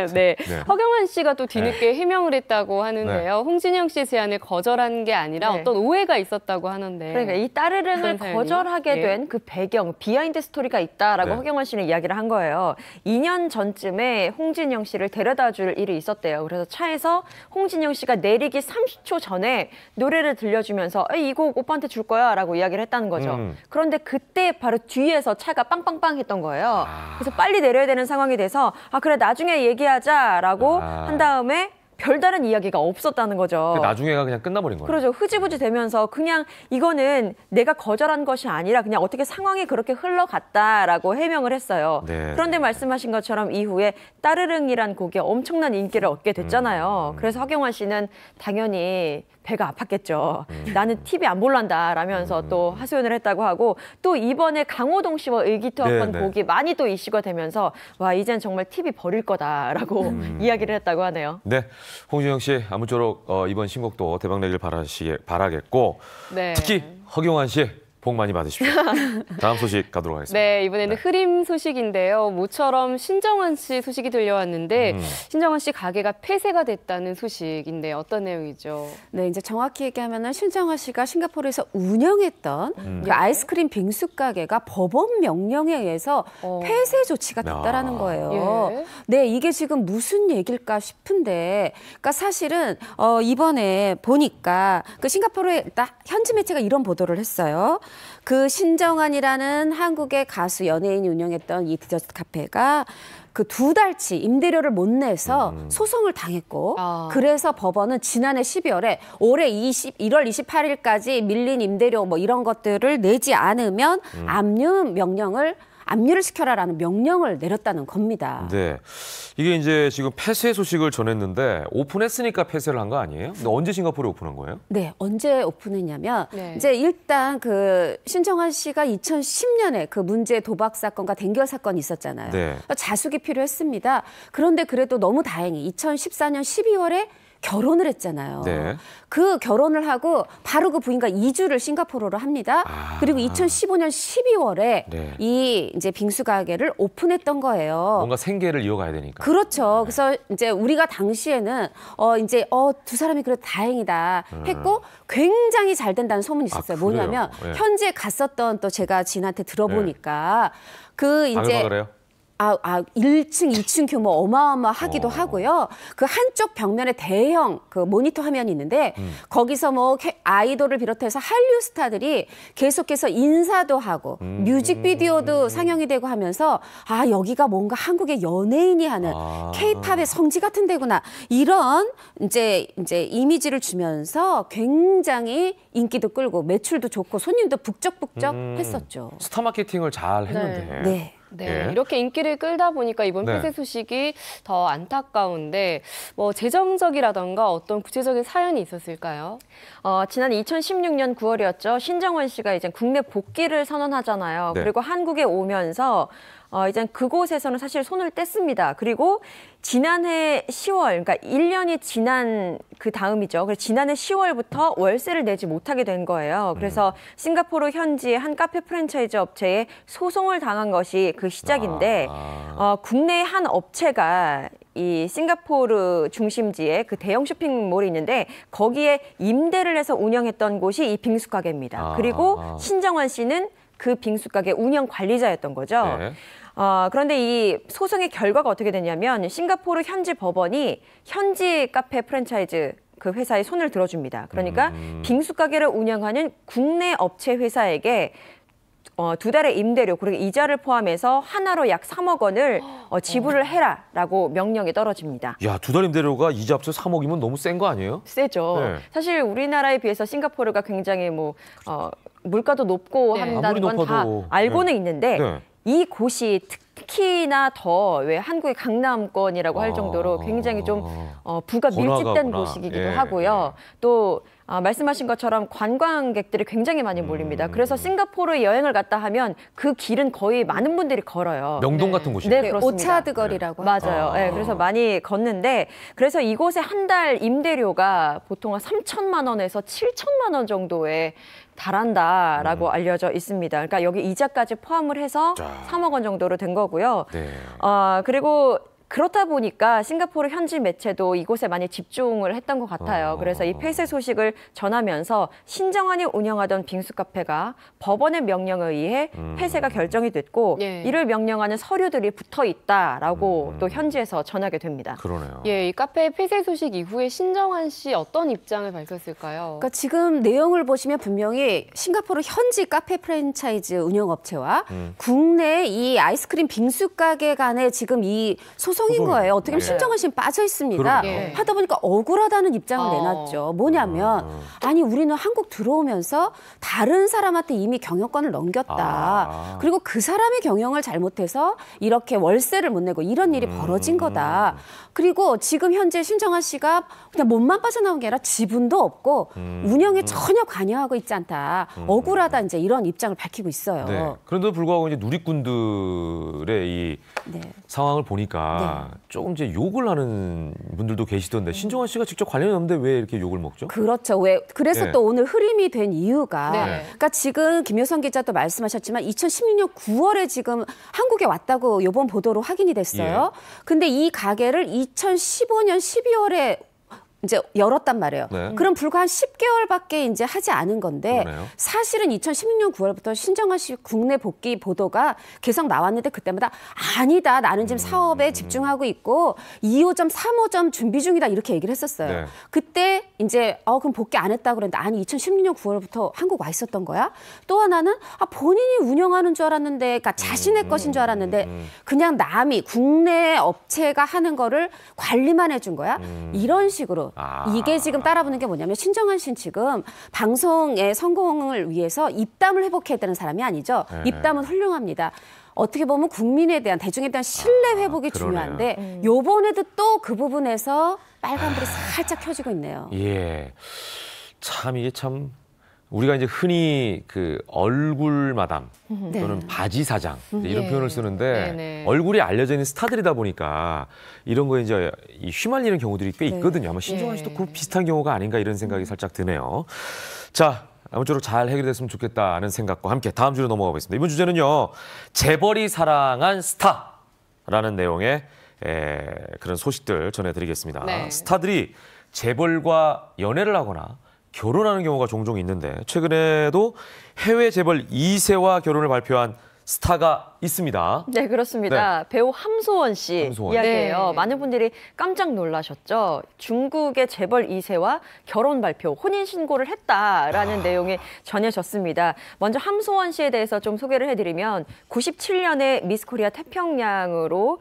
Speaker 2: 네.
Speaker 1: 네.
Speaker 2: 허경환 씨가 또 뒤늦게 해명을 했다고 하는데요. 홍진영 씨 제안을 거절한 게 아니라
Speaker 11: 네.
Speaker 2: 어떤 오해가 있었다고 하는데.
Speaker 11: 그러니까 이 따르릉을 거절하게 된 그 배경, 비하인드 스토리가 있다라고 허경환 씨는 이야기를 한 거예요. 2년 전쯤에 홍진영 씨를 데려다 줄 일이 있었대요. 그래서 차에서 홍진영 씨가 내리기 30초 전에 노래를 노래를 들려주면서 이 곡 오빠한테 줄 거야 라고 이야기를 했다는 거죠. 그런데 그때 바로 뒤에서 차가 빵빵빵 했던 거예요. 그래서 빨리 내려야 되는 상황이 돼서 그래 나중에 얘기하자라고 한 다음에 별다른 이야기가 없었다는 거죠.
Speaker 1: 나중에가 그냥 끝나버린 거예요.
Speaker 11: 그러죠. 흐지부지 되면서 그냥 이거는 내가 거절한 것이 아니라 그냥 어떻게 상황이 그렇게 흘러갔다라고 해명을 했어요.
Speaker 1: 네.
Speaker 11: 그런데 말씀하신 것처럼 이후에 따르릉이란 곡이 엄청난 인기를 얻게 됐잖아요. 그래서 허경환 씨는 당연히 배가 아팠겠죠. 나는 TV 안 볼란다 라면서 또 하소연을 했다고 하고 또 이번에 강호동 씨와 의기투합한 곡이 많이 또 이슈가 되면서 와 이젠 정말 TV 버릴 거다라고 이야기를 했다고 하네요.
Speaker 1: 네, 홍진영 씨 아무쪼록 이번 신곡도 대박 내길 바라겠고
Speaker 2: 네.
Speaker 1: 특히 허경환 씨 복 많이 받으십시오. 다음 소식 가도록 하겠습니다.
Speaker 2: 네, 이번에는 흐림 소식인데요. 모처럼 신정환 씨 소식이 들려왔는데 신정환 씨 가게가 폐쇄가 됐다는 소식인데 어떤 내용이죠?
Speaker 12: 네, 이제 정확히 얘기하면은 신정환 씨가 싱가포르에서 운영했던 그 아이스크림 빙수 가게가 법원 명령에 의해서 폐쇄 조치가 됐다라는 거예요.
Speaker 2: 예.
Speaker 12: 네, 이게 지금 무슨 얘기일까 싶은데, 그러니까 사실은 이번에 보니까 그 싱가포르에 딱 현지 매체가 이런 보도를 했어요. 그 신정환이라는 한국의 가수 연예인이 운영했던 이 디저트 카페가 그 2달치 임대료를 못 내서 소송을 당했고 그래서 법원은 지난해 12월에 올해 1월 28일까지 밀린 임대료 뭐 이런 것들을 내지 않으면 압류를 시켜라라는 명령을 내렸다는 겁니다.
Speaker 1: 네, 이게 이제 지금 폐쇄 소식을 전했는데 오픈했으니까 폐쇄를 한 거 아니에요? 근데 언제 싱가포르에 오픈한 거예요?
Speaker 12: 네, 언제 오픈했냐면
Speaker 2: 네.
Speaker 12: 이제 일단 그 신정환 씨가 2010년에 그 문제 도박 사건과 댕결 사건이 있었잖아요.
Speaker 1: 네.
Speaker 12: 자숙이 필요했습니다. 그런데 그래도 너무 다행히 2014년 12월에 결혼을 했잖아요.
Speaker 1: 네.
Speaker 12: 그 결혼을 하고 바로 그 부인과 이주를 싱가포르로 합니다. 그리고 2015년 12월에
Speaker 1: 네.
Speaker 12: 이 이제 빙수 가게를 오픈했던 거예요.
Speaker 1: 뭔가 생계를 이어가야 되니까.
Speaker 12: 그렇죠. 그래서 이제 우리가 당시에는 두 사람이 그래도 다행이다 했고 굉장히 잘 된다는 소문이 있었어요. 뭐냐면
Speaker 1: 네.
Speaker 12: 현지에 갔었던 또 제가 지인한테 들어보니까 그 이제
Speaker 1: 그래요?
Speaker 12: 1층, 2층 규모 어마어마하기도 하고요. 그 한쪽 벽면에 대형 그 모니터 화면이 있는데 거기서 뭐 아이돌을 비롯해서 한류 스타들이 계속해서 인사도 하고 뮤직비디오도 상영이 되고 하면서 여기가 뭔가 한국의 연예인이 하는 K-팝의 성지 같은 데구나. 이런 이제 이미지를 주면서 굉장히 인기도 끌고 매출도 좋고 손님도 북적북적 했었죠.
Speaker 1: 스타 마케팅을 잘 했는데.
Speaker 12: 네.
Speaker 2: 네,
Speaker 1: 예.
Speaker 2: 이렇게 인기를 끌다 보니까 이번
Speaker 1: 네.
Speaker 2: 폐쇄 소식이 더 안타까운데 뭐 재정적이라던가 어떤 구체적인 사연이 있었을까요?
Speaker 11: 지난 2016년 9월이었죠. 신정환 씨가 이제 국내 복귀를 선언하잖아요.
Speaker 1: 네.
Speaker 11: 그리고 한국에 오면서 이제 그곳에서는 사실 손을 뗐습니다. 그리고 지난해 10월, 그러니까 1년이 지난 그 다음이죠. 그래서 지난해 10월부터 월세를 내지 못하게 된 거예요. 그래서 싱가포르 현지의 한 카페 프랜차이즈 업체에 소송을 당한 것이 그 시작인데 국내 한 업체가 이 싱가포르 중심지에 그 대형 쇼핑몰이 있는데 거기에 임대를 해서 운영했던 곳이 이 빙수 가게입니다. 그리고 신정환 씨는 그 빙수 가게 운영 관리자였던 거죠.
Speaker 1: 네.
Speaker 11: 그런데 이 소송의 결과가 어떻게 됐냐면 싱가포르 현지 법원이 현지 카페 프랜차이즈 그 회사에 손을 들어줍니다. 그러니까 빙수 가게를 운영하는 국내 업체 회사에게 2달의 임대료 그리고 이자를 포함해서 하나로 약 3억 원을 지불을 해라라고 명령이 떨어집니다.
Speaker 1: 야, 2달 임대료가 이자 합쳐 3억이면 너무 센 거 아니에요?
Speaker 11: 세죠.
Speaker 1: 네.
Speaker 11: 사실 우리나라에 비해서 싱가포르가 굉장히 물가도 높고 한다는 건 다 알고는 있는데 이 곳이 특히나 더 왜 한국의 강남권이라고 할 정도로 굉장히 좀 부가 밀집된 곳이기도 하고요. 또 말씀하신 것처럼 관광객들이 굉장히 많이 몰립니다. 그래서 싱가포르에 여행을 갔다 하면 그 길은 거의 많은 분들이 걸어요.
Speaker 1: 명동 같은 곳이에요.
Speaker 11: 네, 그렇습니다.
Speaker 12: 오차드 거리라고.
Speaker 11: 맞아요. 네, 그래서 많이 걷는데 그래서 이곳에 한 달 임대료가 보통 한 3천만 원에서 7천만 원 정도에 달한다라고 알려져 있습니다. 그러니까 여기 이자까지 포함을 해서 3억 원 정도로 된 거고요.
Speaker 1: 네.
Speaker 11: 그리고 그렇다 보니까 싱가포르 현지 매체도 이곳에 많이 집중을 했던 것 같아요. 그래서 이 폐쇄 소식을 전하면서 신정환이 운영하던 빙수 카페가 법원의 명령에 의해 폐쇄가 결정이 됐고
Speaker 2: 예.
Speaker 11: 이를 명령하는 서류들이 붙어 있다라고 또 현지에서 전하게 됩니다.
Speaker 1: 그러네요.
Speaker 2: 예, 이 카페 폐쇄 소식 이후에 신정환 씨 어떤 입장을 밝혔을까요?
Speaker 12: 그러니까 지금 내용을 보시면 분명히 싱가포르 현지 카페 프랜차이즈 운영업체와 국내 이 아이스크림 빙수 가게 간에 지금 이 소송인 거예요. 어떻게 보면
Speaker 1: 네.
Speaker 12: 신정환 씨는 빠져 있습니다.
Speaker 2: 그러네요.
Speaker 12: 하다 보니까 억울하다는 입장을 내놨죠. 뭐냐면 아니 우리는 한국 들어오면서 다른 사람한테 이미 경영권을 넘겼다. 그리고 그 사람의 경영을 잘못해서 이렇게 월세를 못 내고 이런 일이 벌어진 거다. 그리고 지금 현재 신정환 씨가 그냥 몸만 빠져나온 게 아니라 지분도 없고 운영에 전혀 관여하고 있지 않다. 억울하다 이제 이런 입장을 밝히고 있어요.
Speaker 1: 네. 그런데도 불구하고 이제 누리꾼들의 이 상황을 보니까 조금 이제 욕을 하는 분들도 계시던데 신정환 씨가 직접 관련이 없는데 왜 이렇게 욕을 먹죠?
Speaker 12: 그렇죠. 그래서
Speaker 1: 네.
Speaker 12: 또 오늘 흐림이 된 이유가
Speaker 2: 네.
Speaker 12: 그러니까 지금 김효선 기자도 말씀하셨지만 2016년 9월에 지금 한국에 왔다고 이번 보도로 확인이 됐어요. 근데 이 가게를 2015년 12월에 이제 열었단 말이에요.
Speaker 1: 네.
Speaker 12: 그럼 불과 한 10개월밖에 이제 하지 않은 건데
Speaker 1: 그러네요.
Speaker 12: 사실은 2016년 9월부터 신정환 씨 국내 복귀 보도가 계속 나왔는데 그때마다 아니다. 나는 지금 사업에 집중하고 있고 2호점, 3호점 준비 중이다. 이렇게 얘기를 했었어요.
Speaker 1: 네.
Speaker 12: 그때 이제 그럼 복귀 안 했다고 그랬는데 아니 2016년 9월부터 한국 와 있었던 거야. 또 하나는 본인이 운영하는 줄 알았는데 그러니까 자신의 것인 줄 알았는데 그냥 남이 국내 업체가 하는 거를 관리만 해준 거야. 이런 식으로 이게 지금 따라붙는 게 뭐냐면 신정환 씨는 지금 방송의 성공을 위해서 입담을 회복해야 되는 사람이 아니죠.
Speaker 1: 네.
Speaker 12: 입담은 훌륭합니다. 어떻게 보면 국민에 대한 대중에 대한 신뢰 회복이
Speaker 1: 그러네요.
Speaker 12: 중요한데 요번에도 또 그 부분에서 빨간불이 살짝 켜지고 있네요.
Speaker 1: 예. 참 이게 참 우리가 이제 흔히 그 얼굴 마담 또는 바지 사장 이런
Speaker 2: 예.
Speaker 1: 표현을 쓰는데
Speaker 2: 네네.
Speaker 1: 얼굴이 알려져 있는 스타들이다 보니까 이런 거에 이제 휘말리는 경우들이 꽤 있거든요. 아마 신정환 씨도 그 비슷한 경우가 아닌가 이런 생각이 살짝 드네요. 자, 아무쪼록 잘 해결됐으면 좋겠다는 생각과 함께 다음 주로 넘어가 보겠습니다. 이번 주제는요. 재벌이 사랑한 스타라는 내용의 그런 소식들 전해드리겠습니다.
Speaker 2: 네.
Speaker 1: 스타들이 재벌과 연애를 하거나 결혼하는 경우가 종종 있는데 최근에도 해외 재벌 2세와 결혼을 발표한 스타가 있습니다.
Speaker 11: 네, 그렇습니다. 배우 함소원 씨
Speaker 1: 함소원.
Speaker 11: 이야기예요.
Speaker 2: 네.
Speaker 11: 많은 분들이 깜짝 놀라셨죠. 중국의 재벌 2세와 결혼 발표, 혼인 신고를 했다라는 내용이 전해졌습니다. 먼저 함소원 씨에 대해서 좀 소개를 해드리면 97년에 미스 코리아 태평양으로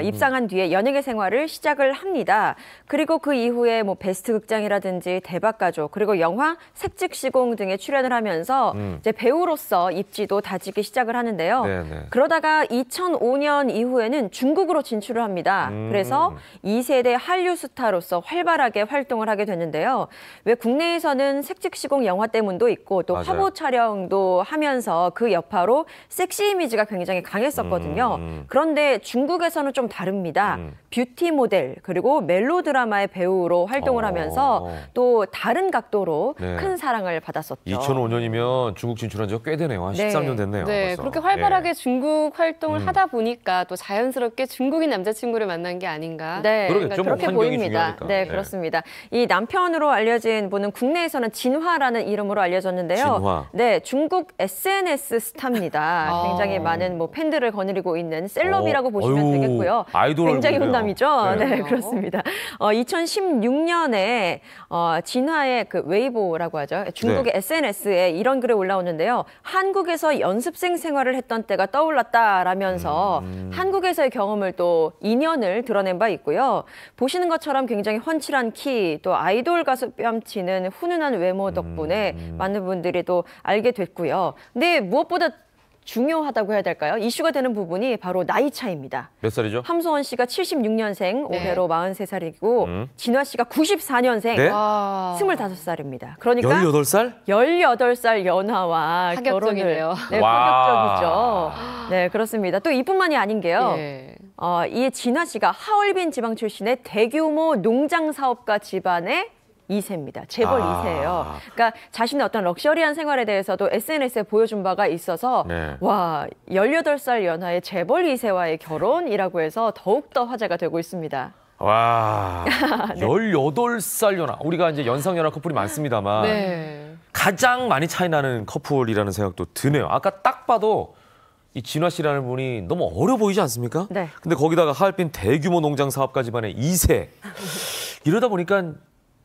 Speaker 11: 입상한 뒤에 연예계 생활을 시작을 합니다. 그리고 그 이후에 뭐 베스트 극장이라든지 대박가족 그리고 영화 색즉시공 등에 출연을 하면서 이제 배우로서 입지도 다지기 시작을 하는데요.
Speaker 1: 네네.
Speaker 11: 그러다가 2005년 이후에는 중국으로 진출을 합니다. 그래서 2세대 한류 스타로서 활발하게 활동을 하게 됐는데요. 왜 국내에서는 색즉시공 영화 때문도 있고 또
Speaker 1: 맞아요.
Speaker 11: 화보 촬영도 하면서 그 여파로 섹시 이미지가 굉장히 강했었거든요. 그런데 중국에서는 좀 다릅니다. 뷰티 모델 그리고 멜로드라마의 배우로 활동을 하면서 또 다른 각도로
Speaker 1: 네.
Speaker 11: 큰 사랑을 받았었죠.
Speaker 1: 2005년이면 중국 진출한 지가 꽤 되네요. 한
Speaker 11: 네.
Speaker 1: 13년 됐네요.
Speaker 2: 네,
Speaker 1: 벌써.
Speaker 2: 그렇게 활발하게
Speaker 1: 예.
Speaker 2: 중국 활동을 하다 보니까 또 자연스럽게 중국인 남자친구를 만난 게 아닌가.
Speaker 11: 네,
Speaker 1: 그러겠죠. 뭐
Speaker 11: 그렇게
Speaker 1: 환경이
Speaker 11: 보입니다.
Speaker 1: 중요하니까.
Speaker 11: 네,
Speaker 1: 네.
Speaker 11: 그렇습니다. 이 남편으로 알려진 분은 국내에서는 진화라는 이름으로 알려졌는데요.
Speaker 1: 진화.
Speaker 11: 네, 중국 SNS 스타입니다. 굉장히 많은 뭐 팬들을 거느리고 있는 셀럽이라고 보시면
Speaker 1: 어휴,
Speaker 11: 되겠고요.
Speaker 1: 아이돌
Speaker 11: 굉장히
Speaker 1: 얼굴이네요.
Speaker 11: 훈남이죠.
Speaker 1: 네.
Speaker 11: 네, 그렇습니다. 2016년에 진화의 그 웨이보라고 하죠. 중국의 SNS에 이런 글이 올라오는데요. 한국에서 연습생 생활을 했던 때가 떠올랐다라면서 한국에서의 경험을 또 인연을 드러낸 바 있고요. 보시는 것처럼 굉장히 훤칠한 키, 또 아이돌 가수 뺨치는 훈훈한 외모 덕분에 많은 분들이 또 알게 됐고요. 근데 무엇보다 중요하다고 해야 될까요? 이슈가 되는 부분이 바로 나이 차이입니다.
Speaker 1: 몇 살이죠?
Speaker 11: 함소원 씨가 76년생,
Speaker 2: 네.
Speaker 11: 올해로 43살이고 진화 씨가 94년생,
Speaker 1: 네?
Speaker 2: 와.
Speaker 11: 25살입니다. 그러니까
Speaker 1: 18살?
Speaker 11: 18살 연하와
Speaker 2: 파격적이네요.
Speaker 11: 결혼을
Speaker 1: 와.
Speaker 11: 파격적이죠. 네, 그렇습니다. 또 이뿐만이 아닌 게요.
Speaker 2: 예.
Speaker 11: 이 진화 씨가 하얼빈 지방 출신의 대규모 농장 사업가 집안의 2세입니다. 재벌
Speaker 1: 아.
Speaker 11: 2세예요. 그러니까 자신의 어떤 럭셔리한 생활에 대해서도 SNS에 보여준 바가 있어서
Speaker 1: 네.
Speaker 11: 와, 18살 연하의 재벌 2세와의 결혼이라고 해서 더욱더 화제가 되고 있습니다.
Speaker 1: 와,
Speaker 11: 네.
Speaker 1: 18살 연하. 우리가 이제 연상연하 커플이 많습니다만
Speaker 2: 네.
Speaker 1: 가장 많이 차이 나는 커플이라는 생각도 드네요. 아까 딱 봐도 이 진화 씨라는 분이 너무 어려 보이지 않습니까?
Speaker 11: 네.
Speaker 1: 근데 거기다가 하얼빈 대규모 농장 사업가 집안의 2세. 이러다 보니까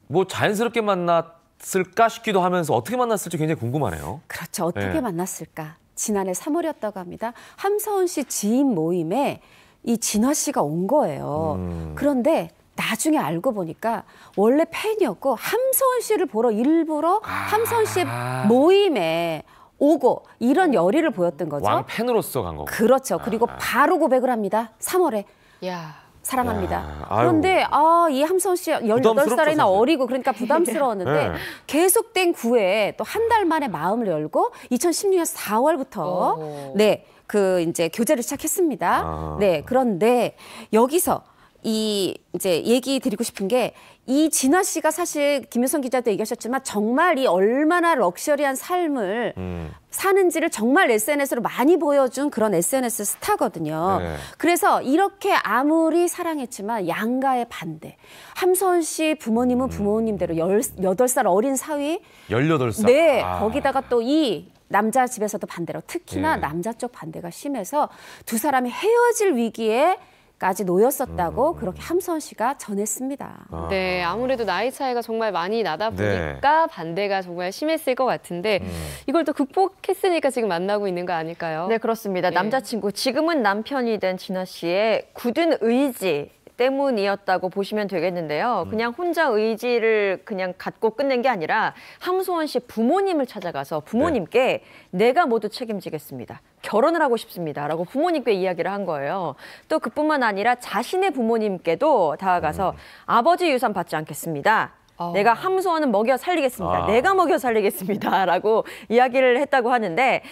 Speaker 1: 뭐 자연스럽게 만났을까 싶기도 하면서 어떻게 만났을지 굉장히 궁금하네요.
Speaker 12: 그렇죠. 어떻게
Speaker 1: 네.
Speaker 12: 만났을까? 지난해 3월이었다고 합니다. 함서원 씨 지인 모임에 이 진화 씨가 온 거예요. 그런데 나중에 알고 보니까 원래 팬이었고 함서원 씨를 보러 일부러 함서원 씨의 모임에 오고 이런 열의를 보였던 거죠.
Speaker 1: 왕팬으로서 간 거고.
Speaker 12: 그렇죠. 그리고 바로 고백을 합니다. 3월에.
Speaker 2: 야.
Speaker 12: 사랑합니다.
Speaker 1: 야, 아유.
Speaker 12: 그런데 이 함서원 씨
Speaker 1: 부담스럽죠,
Speaker 12: 18살이나
Speaker 1: 사실.
Speaker 12: 어리고 그러니까 부담스러웠는데
Speaker 1: 네.
Speaker 12: 계속된 구애에 또 한 달 만에 마음을 열고 2016년 4월부터 네, 그 이제 교제를 시작했습니다.
Speaker 1: 아.
Speaker 12: 네, 그런데 여기서 이제 얘기 드리고 싶은 게 이 진화 씨가 사실 김효선 기자도 얘기하셨지만 정말 이 얼마나 럭셔리한 삶을 사는지를 정말 SNS로 많이 보여준 그런 SNS 스타거든요.
Speaker 1: 네.
Speaker 12: 그래서 이렇게 아무리 사랑했지만 양가의 반대. 함서원 씨 부모님은 부모님대로 18살 어린 사위.
Speaker 1: 18살.
Speaker 12: 네,
Speaker 1: 아.
Speaker 12: 거기다가 또 이 남자 집에서도 반대로 특히나
Speaker 1: 예.
Speaker 12: 남자 쪽 반대가 심해서 두 사람이 헤어질 위기에 까지 놓였었다고 그렇게 함서원 씨가 전했습니다.
Speaker 2: 네, 아무래도 나이 차이가 정말 많이 나다
Speaker 1: 네.
Speaker 2: 보니까 반대가 정말 심했을 것 같은데 이걸 또 극복했으니까 지금 만나고 있는 거 아닐까요?
Speaker 11: 네, 그렇습니다.
Speaker 2: 예.
Speaker 11: 남자친구, 지금은 남편이 된 진화 씨의 굳은 의지 때문이었다고 보시면 되겠는데요. 그냥 혼자 의지를 그냥 갖고 끝낸 게 아니라 함소원 씨 부모님을 찾아가서 부모님께 내가 모두 책임지겠습니다. 결혼을 하고 싶습니다라고 부모님께 이야기를 한 거예요. 또 그뿐만 아니라 자신의 부모님께도 다가가서 아버지 유산 받지 않겠습니다. 내가 함소원은 먹여 살리겠습니다. 내가 먹여 살리겠습니다라고 이야기를 했다고 하는데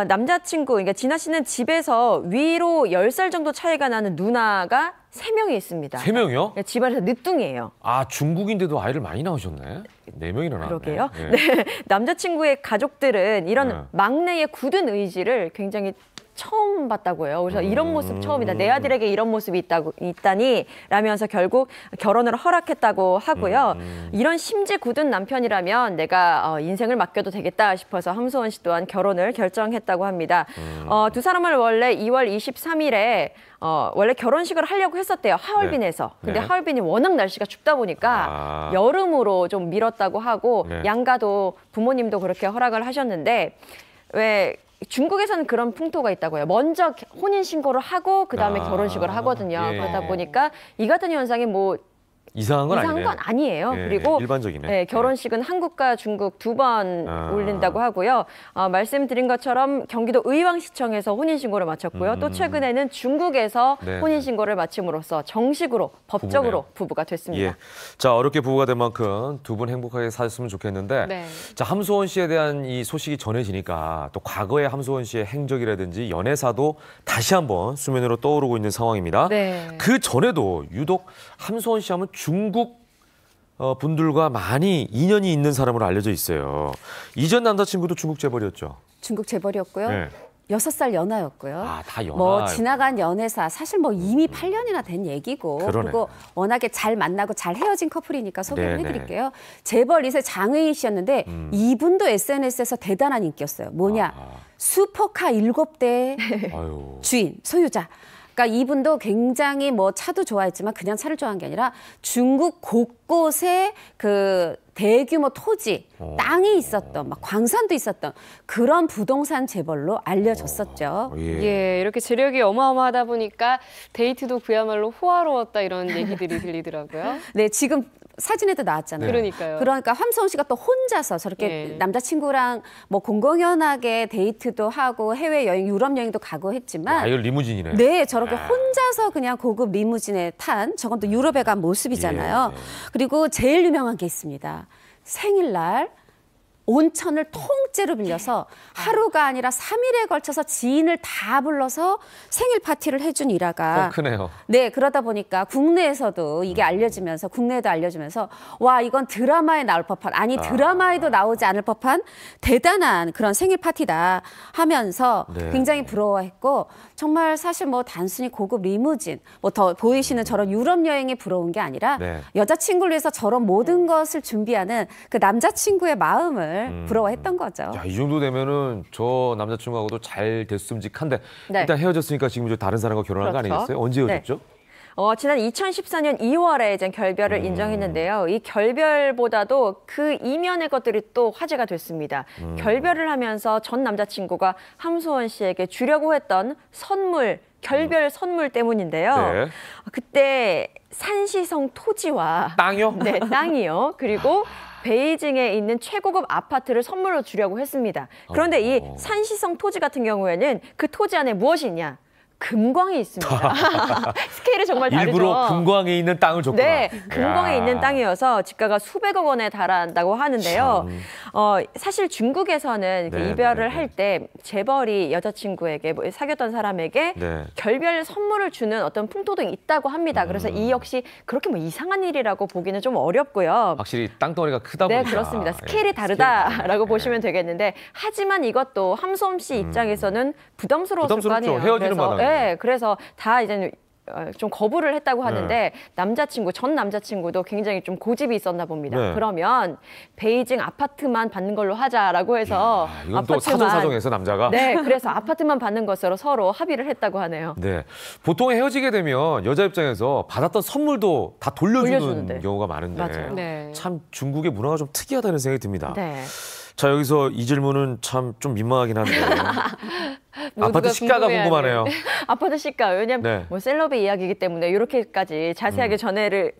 Speaker 11: 남자친구, 그러니까 진아 씨는 집에서 위로 10살 정도 차이가 나는 누나가 3명이 있습니다.
Speaker 1: 3명이요?
Speaker 11: 집안에서 늦둥이에요.
Speaker 1: 아, 중국인데도 아이를 많이 낳으셨네. 4명이나 낳았네.
Speaker 11: 그러게요.
Speaker 1: 네.
Speaker 11: 네. 남자친구의 가족들은 이런
Speaker 1: 네.
Speaker 11: 막내의 굳은 의지를 굉장히 처음 봤다고 해요. 그래서 이런 모습 처음이다. 내 아들에게 이런 모습이 있다니 라면서 결국 결혼을 허락했다고 하고요. 이런 심지 굳은 남편이라면 내가 인생을 맡겨도 되겠다 싶어서 함소원 씨 또한 결혼을 결정했다고 합니다. 두 사람을 원래 2월 23일에 원래 결혼식을 하려고 했었대요. 하얼빈에서.
Speaker 1: 네.
Speaker 11: 근데
Speaker 1: 네.
Speaker 11: 하얼빈이 워낙 날씨가 춥다 보니까 여름으로 좀 미뤘다고 하고
Speaker 1: 네.
Speaker 11: 양가도 부모님도 그렇게 허락을 하셨는데 왜 중국에서는 그런 풍토가 있다고요. 먼저 혼인신고를 하고 그다음에 결혼식을 하거든요.
Speaker 1: 예.
Speaker 11: 그러다 보니까 이 같은 현상이 뭐
Speaker 1: 이상한 건 아니네요.
Speaker 11: 건 아니에요.
Speaker 1: 예,
Speaker 11: 그리고
Speaker 1: 일반적이네.
Speaker 11: 네, 결혼식은 한국과 중국 2번 올린다고 하고요. 말씀드린 것처럼 경기도 의왕시청에서 혼인신고를 마쳤고요. 또 최근에는 중국에서
Speaker 1: 네.
Speaker 11: 혼인신고를 마침으로써 정식으로 법적으로 부부가 됐습니다.
Speaker 1: 예. 자, 어렵게 부부가 된 만큼 두 분 행복하게 사셨으면 좋겠는데
Speaker 2: 네.
Speaker 1: 자, 함소원 씨에 대한 이 소식이 전해지니까 또 과거의 함소원 씨의 행적이라든지 연애사도 다시 한번 수면으로 떠오르고 있는 상황입니다.
Speaker 2: 네.
Speaker 1: 그 전에도 유독 함소원 씨 하면 중국 분들과 많이 인연이 있는 사람으로 알려져 있어요. 이전 남자친구도 중국 재벌이었죠.
Speaker 12: 중국 재벌이었고요.
Speaker 1: 네.
Speaker 12: 6살 연하였고요.
Speaker 1: 아, 다 연하.
Speaker 12: 뭐 지나간 연애사 사실 뭐 이미 8년이나 된 얘기고
Speaker 1: 그러네.
Speaker 12: 그리고 워낙에 잘 만나고 잘 헤어진 커플이니까 소개를
Speaker 1: 네네.
Speaker 12: 해드릴게요. 재벌 2세 장의인 씨였는데 이분도 SNS에서 대단한 인기였어요. 뭐냐? 슈퍼카 7대
Speaker 1: 아유.
Speaker 12: 주인, 소유자. 그러니까 이분도 굉장히 뭐 차도 좋아했지만 그냥 차를 좋아한 게 아니라 중국 곳곳에 그 대규모 토지, 땅이 있었던, 막 광산도 있었던 그런 부동산 재벌로 알려졌었죠.
Speaker 2: 예, 이렇게 재력이 어마어마하다 보니까 데이트도 그야말로 호화로웠다 이런 얘기들이 들리더라고요.
Speaker 12: 네, 지금 사진에도 나왔잖아요.
Speaker 2: 그러니까요.
Speaker 12: 그러니까 함서원 씨가 또 혼자서 저렇게
Speaker 2: 예.
Speaker 12: 남자친구랑 뭐 공공연하게 데이트도 하고 해외여행, 유럽 여행도 가고 했지만
Speaker 1: 아, 이거 리무진이네.
Speaker 12: 네, 저렇게 혼자서 그냥 고급 리무진에 탄 저건 또 유럽에 간 모습이잖아요.
Speaker 1: 예.
Speaker 12: 그리고 제일 유명한 게 있습니다. 생일날 온천을 통째로 빌려서 하루가 아니라 3일에 걸쳐서 지인을 다 불러서 생일 파티를 해준 일화가
Speaker 1: 크네요.
Speaker 12: 네, 그러다 보니까 국내에서도 이게 알려지면서 국내에도 알려지면서 와, 이건 드라마에 나올 법한 아니 드라마에도 나오지 않을 법한 대단한 그런 생일 파티다 하면서
Speaker 1: 네.
Speaker 12: 굉장히 부러워했고 정말 사실 뭐 단순히 고급 리무진 뭐 더 보이시는 저런 유럽 여행이 부러운 게 아니라
Speaker 1: 네.
Speaker 12: 여자친구를 위해서 저런 모든 것을 준비하는 그 남자친구의 마음을 부러워했던 거죠.
Speaker 1: 야, 이 정도 되면은 저 남자친구하고도 잘 됐음직한데
Speaker 11: 네.
Speaker 1: 일단 헤어졌으니까 지금 이제 다른 사람과 결혼한 거
Speaker 11: 그렇죠.
Speaker 1: 아니겠어요? 언제 헤어졌죠?
Speaker 11: 지난 2014년 2월에 이제 결별을 인정했는데요. 이 결별보다도 그 이면의 것들이 또 화제가 됐습니다. 결별을 하면서 전 남자친구가 함소원 씨에게 주려고 했던 선물, 결별 선물 때문인데요.
Speaker 1: 네.
Speaker 11: 그때 산시성 토지와
Speaker 1: 땅이요?
Speaker 11: 네, 땅이요. 그리고 베이징에 있는 최고급 아파트를 선물로 주려고 했습니다. 그런데 이 산시성 토지 같은 경우에는 그 토지 안에 무엇이 있냐? 금광이 있습니다. 스케일이 정말 다르죠.
Speaker 1: 일부러 금광에 있는 땅을 줬구나.
Speaker 11: 네, 금광에
Speaker 1: 야.
Speaker 11: 있는 땅이어서 지가가 수백억 원에 달한다고 하는데요. 사실 중국에서는
Speaker 1: 네,
Speaker 11: 이별을
Speaker 1: 네, 네.
Speaker 11: 할 때 재벌이 여자친구에게 뭐 사귀었던 사람에게
Speaker 1: 네.
Speaker 11: 결별 선물을 주는 어떤 풍토도 있다고 합니다. 그래서 이 역시 그렇게 뭐 이상한 일이라고 보기는 좀 어렵고요.
Speaker 1: 확실히 땅덩어리가 크다
Speaker 11: 네,
Speaker 1: 보니까.
Speaker 11: 그렇습니다.
Speaker 1: 예,
Speaker 11: 스케일이 다르다라고
Speaker 1: 네.
Speaker 11: 보시면 되겠는데 하지만 이것도 함소음 씨 입장에서는 부담스러웠을 거
Speaker 1: 부담스럽죠.
Speaker 11: 아니에요.
Speaker 1: 헤어지는
Speaker 11: 그래서,
Speaker 1: 마당에.
Speaker 11: 네, 그래서 다 이제 좀 거부를 했다고 하는데
Speaker 1: 네.
Speaker 11: 전 남자친구도 굉장히 좀 고집이 있었나 봅니다.
Speaker 1: 네.
Speaker 11: 그러면 베이징 아파트만 받는 걸로 하자라고 해서
Speaker 1: 이건 또 사정사정해서 남자가.
Speaker 11: 네, 그래서 아파트만 받는 것으로 서로 합의를 했다고 하네요.
Speaker 1: 네. 보통 헤어지게 되면 여자 입장에서 받았던 선물도 다 돌려주는
Speaker 11: 돌려주는데.
Speaker 1: 경우가 많은데
Speaker 11: 맞아요.
Speaker 2: 네.
Speaker 1: 참 중국의 문화가 좀 특이하다는 생각이 듭니다.
Speaker 11: 네.
Speaker 1: 자, 여기서 이 질문은 참 좀 민망하긴 한데 아파트
Speaker 2: 모두가
Speaker 1: 시가가
Speaker 2: 궁금해하는.
Speaker 1: 궁금하네요.
Speaker 11: 아파트 시가 왜냐면
Speaker 1: 네.
Speaker 11: 뭐 셀럽의 이야기이기 때문에 이렇게까지 자세하게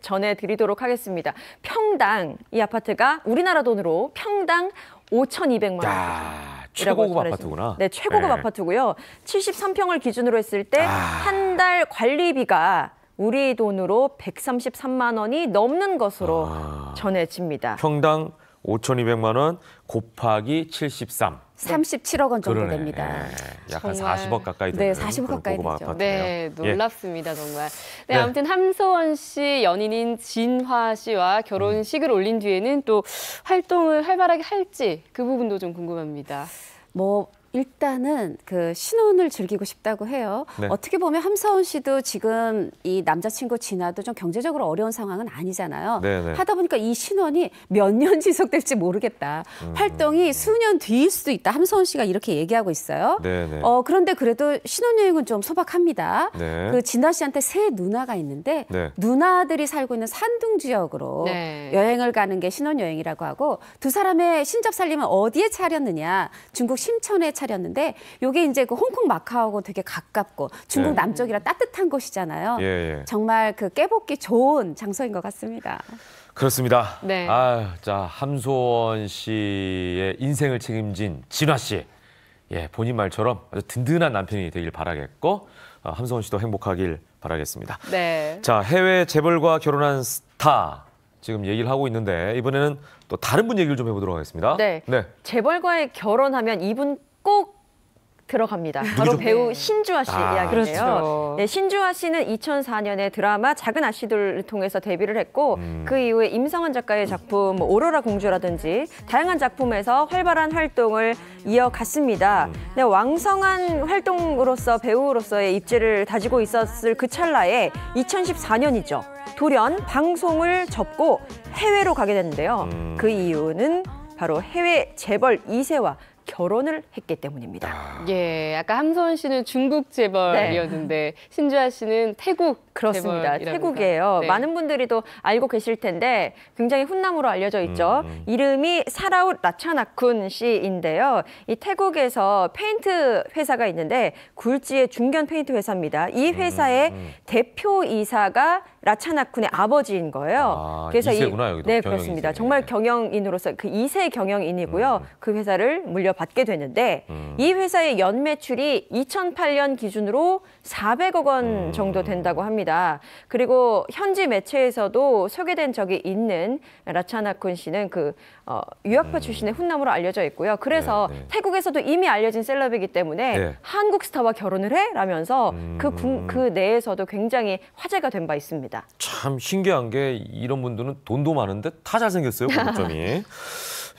Speaker 11: 전해드리도록 하겠습니다. 평당 이 아파트가 우리나라 돈으로 평당 5,200만 원.
Speaker 1: 야, 최고급 아파트구나.
Speaker 11: 네, 최고급
Speaker 1: 네.
Speaker 11: 아파트고요. 73평을 기준으로 했을 때 한 달 관리비가 우리 돈으로 133만 원이 넘는 것으로 전해집니다.
Speaker 1: 평당 5,200만 원 곱하기 73.
Speaker 12: 37억 원 정도
Speaker 1: 그러네.
Speaker 12: 됩니다.
Speaker 1: 예, 약한
Speaker 2: 정말.
Speaker 1: 40억 가까이
Speaker 12: 네,
Speaker 1: 되는
Speaker 12: 40억
Speaker 1: 그런
Speaker 12: 가까이
Speaker 1: 고급
Speaker 12: 되죠.
Speaker 1: 아파트네요.
Speaker 2: 네,
Speaker 1: 예.
Speaker 2: 놀랍습니다, 정말. 네,
Speaker 1: 네.
Speaker 2: 아무튼 함소원 씨 연인인 진화 씨와 결혼식을 올린 뒤에는 또 활동을 활발하게 할지 그 부분도 좀 궁금합니다.
Speaker 12: 뭐 일단은 그 신혼을 즐기고 싶다고 해요.
Speaker 1: 네.
Speaker 12: 어떻게 보면 함서원 씨도 지금 이 남자친구 진아도 좀 경제적으로 어려운 상황은 아니잖아요.
Speaker 1: 네네.
Speaker 12: 하다 보니까 이 신혼이 몇 년 지속될지 모르겠다. 활동이 수년 뒤일 수도 있다. 함서원 씨가 이렇게 얘기하고 있어요.
Speaker 1: 네네.
Speaker 12: 그런데 그래도 신혼여행은 좀 소박합니다.
Speaker 1: 네.
Speaker 12: 그 진아 씨한테 세 누나가 있는데
Speaker 1: 네.
Speaker 12: 누나들이 살고 있는 산둥 지역으로
Speaker 2: 네.
Speaker 12: 여행을 가는 게 신혼여행이라고 하고 두 사람의 신접 살림은 어디에 차렸느냐? 중국 심천에 차렸는데 이게 이제 그 홍콩 마카오하고 되게 가깝고 중국
Speaker 1: 네.
Speaker 12: 남쪽이라 따뜻한 곳이잖아요.
Speaker 1: 예, 예.
Speaker 12: 정말 그 깨복기 좋은 장소인 것 같습니다.
Speaker 1: 그렇습니다.
Speaker 2: 네.
Speaker 1: 자, 함소원 씨의 인생을 책임진 진화 씨. 예, 본인 말처럼 아주 든든한 남편이 되길 바라겠고 함소원 씨도 행복하길 바라겠습니다.
Speaker 2: 네.
Speaker 1: 자, 해외 재벌과 결혼한 스타 지금 얘기를 하고 있는데 이번에는 또 다른 분 얘기를 좀 해보도록 하겠습니다.
Speaker 11: 네. 재벌과의 결혼하면 이분 꼭 들어갑니다. 바로 배우 신주아 씨 이야기인데요.
Speaker 2: 그렇죠.
Speaker 11: 네, 신주아 씨는 2004년에 드라마 작은 아씨들을 통해서 데뷔를 했고 그 이후에 임성원 작가의 작품 뭐 오로라 공주라든지 다양한 작품에서 활발한 활동을 이어갔습니다. 네, 왕성한 활동으로서 배우로서의 입지를 다지고 있었을 그 찰나에 2014년이죠. 돌연 방송을 접고 해외로 가게 됐는데요. 그 이유는 바로 해외 재벌 2세와 결혼을 했기 때문입니다.
Speaker 2: 예, 아까 함소원 씨는 중국 재벌이었는데 신주아 씨는 태국
Speaker 11: 그렇습니다.
Speaker 2: 재벌이라면서요.
Speaker 11: 태국이에요.
Speaker 2: 네.
Speaker 11: 많은 분들이 또 알고 계실 텐데 굉장히 훈남으로 알려져 있죠. 이름이 사라웃 라차나쿤 씨인데요. 이 태국에서 페인트 회사가 있는데 굴지의 중견 페인트 회사입니다. 이 회사의 대표이사가 라차나쿤의 아버지인 거예요.
Speaker 1: 그래서 2세구나, 여기도.
Speaker 11: 네,
Speaker 1: 경영이세.
Speaker 11: 그렇습니다. 정말 경영인으로서 그 2세 경영인이고요. 그 회사를 물려받게 되는데 이 회사의 연 매출이 2008년 기준으로 400억 원 정도 된다고 합니다. 그리고 현지 매체에서도 소개된 적이 있는 라차나쿤 씨는 유학파 출신의 훈남으로 알려져 있고요. 그래서 태국에서도 이미 알려진 셀럽이기 때문에 한국 스타와 결혼을 해? 라면서 그 내에서도 굉장히 화제가 된 바 있습니다.
Speaker 1: 참 신기한 게 이런 분들은 돈도 많은데 다 잘생겼어요, 공통점이.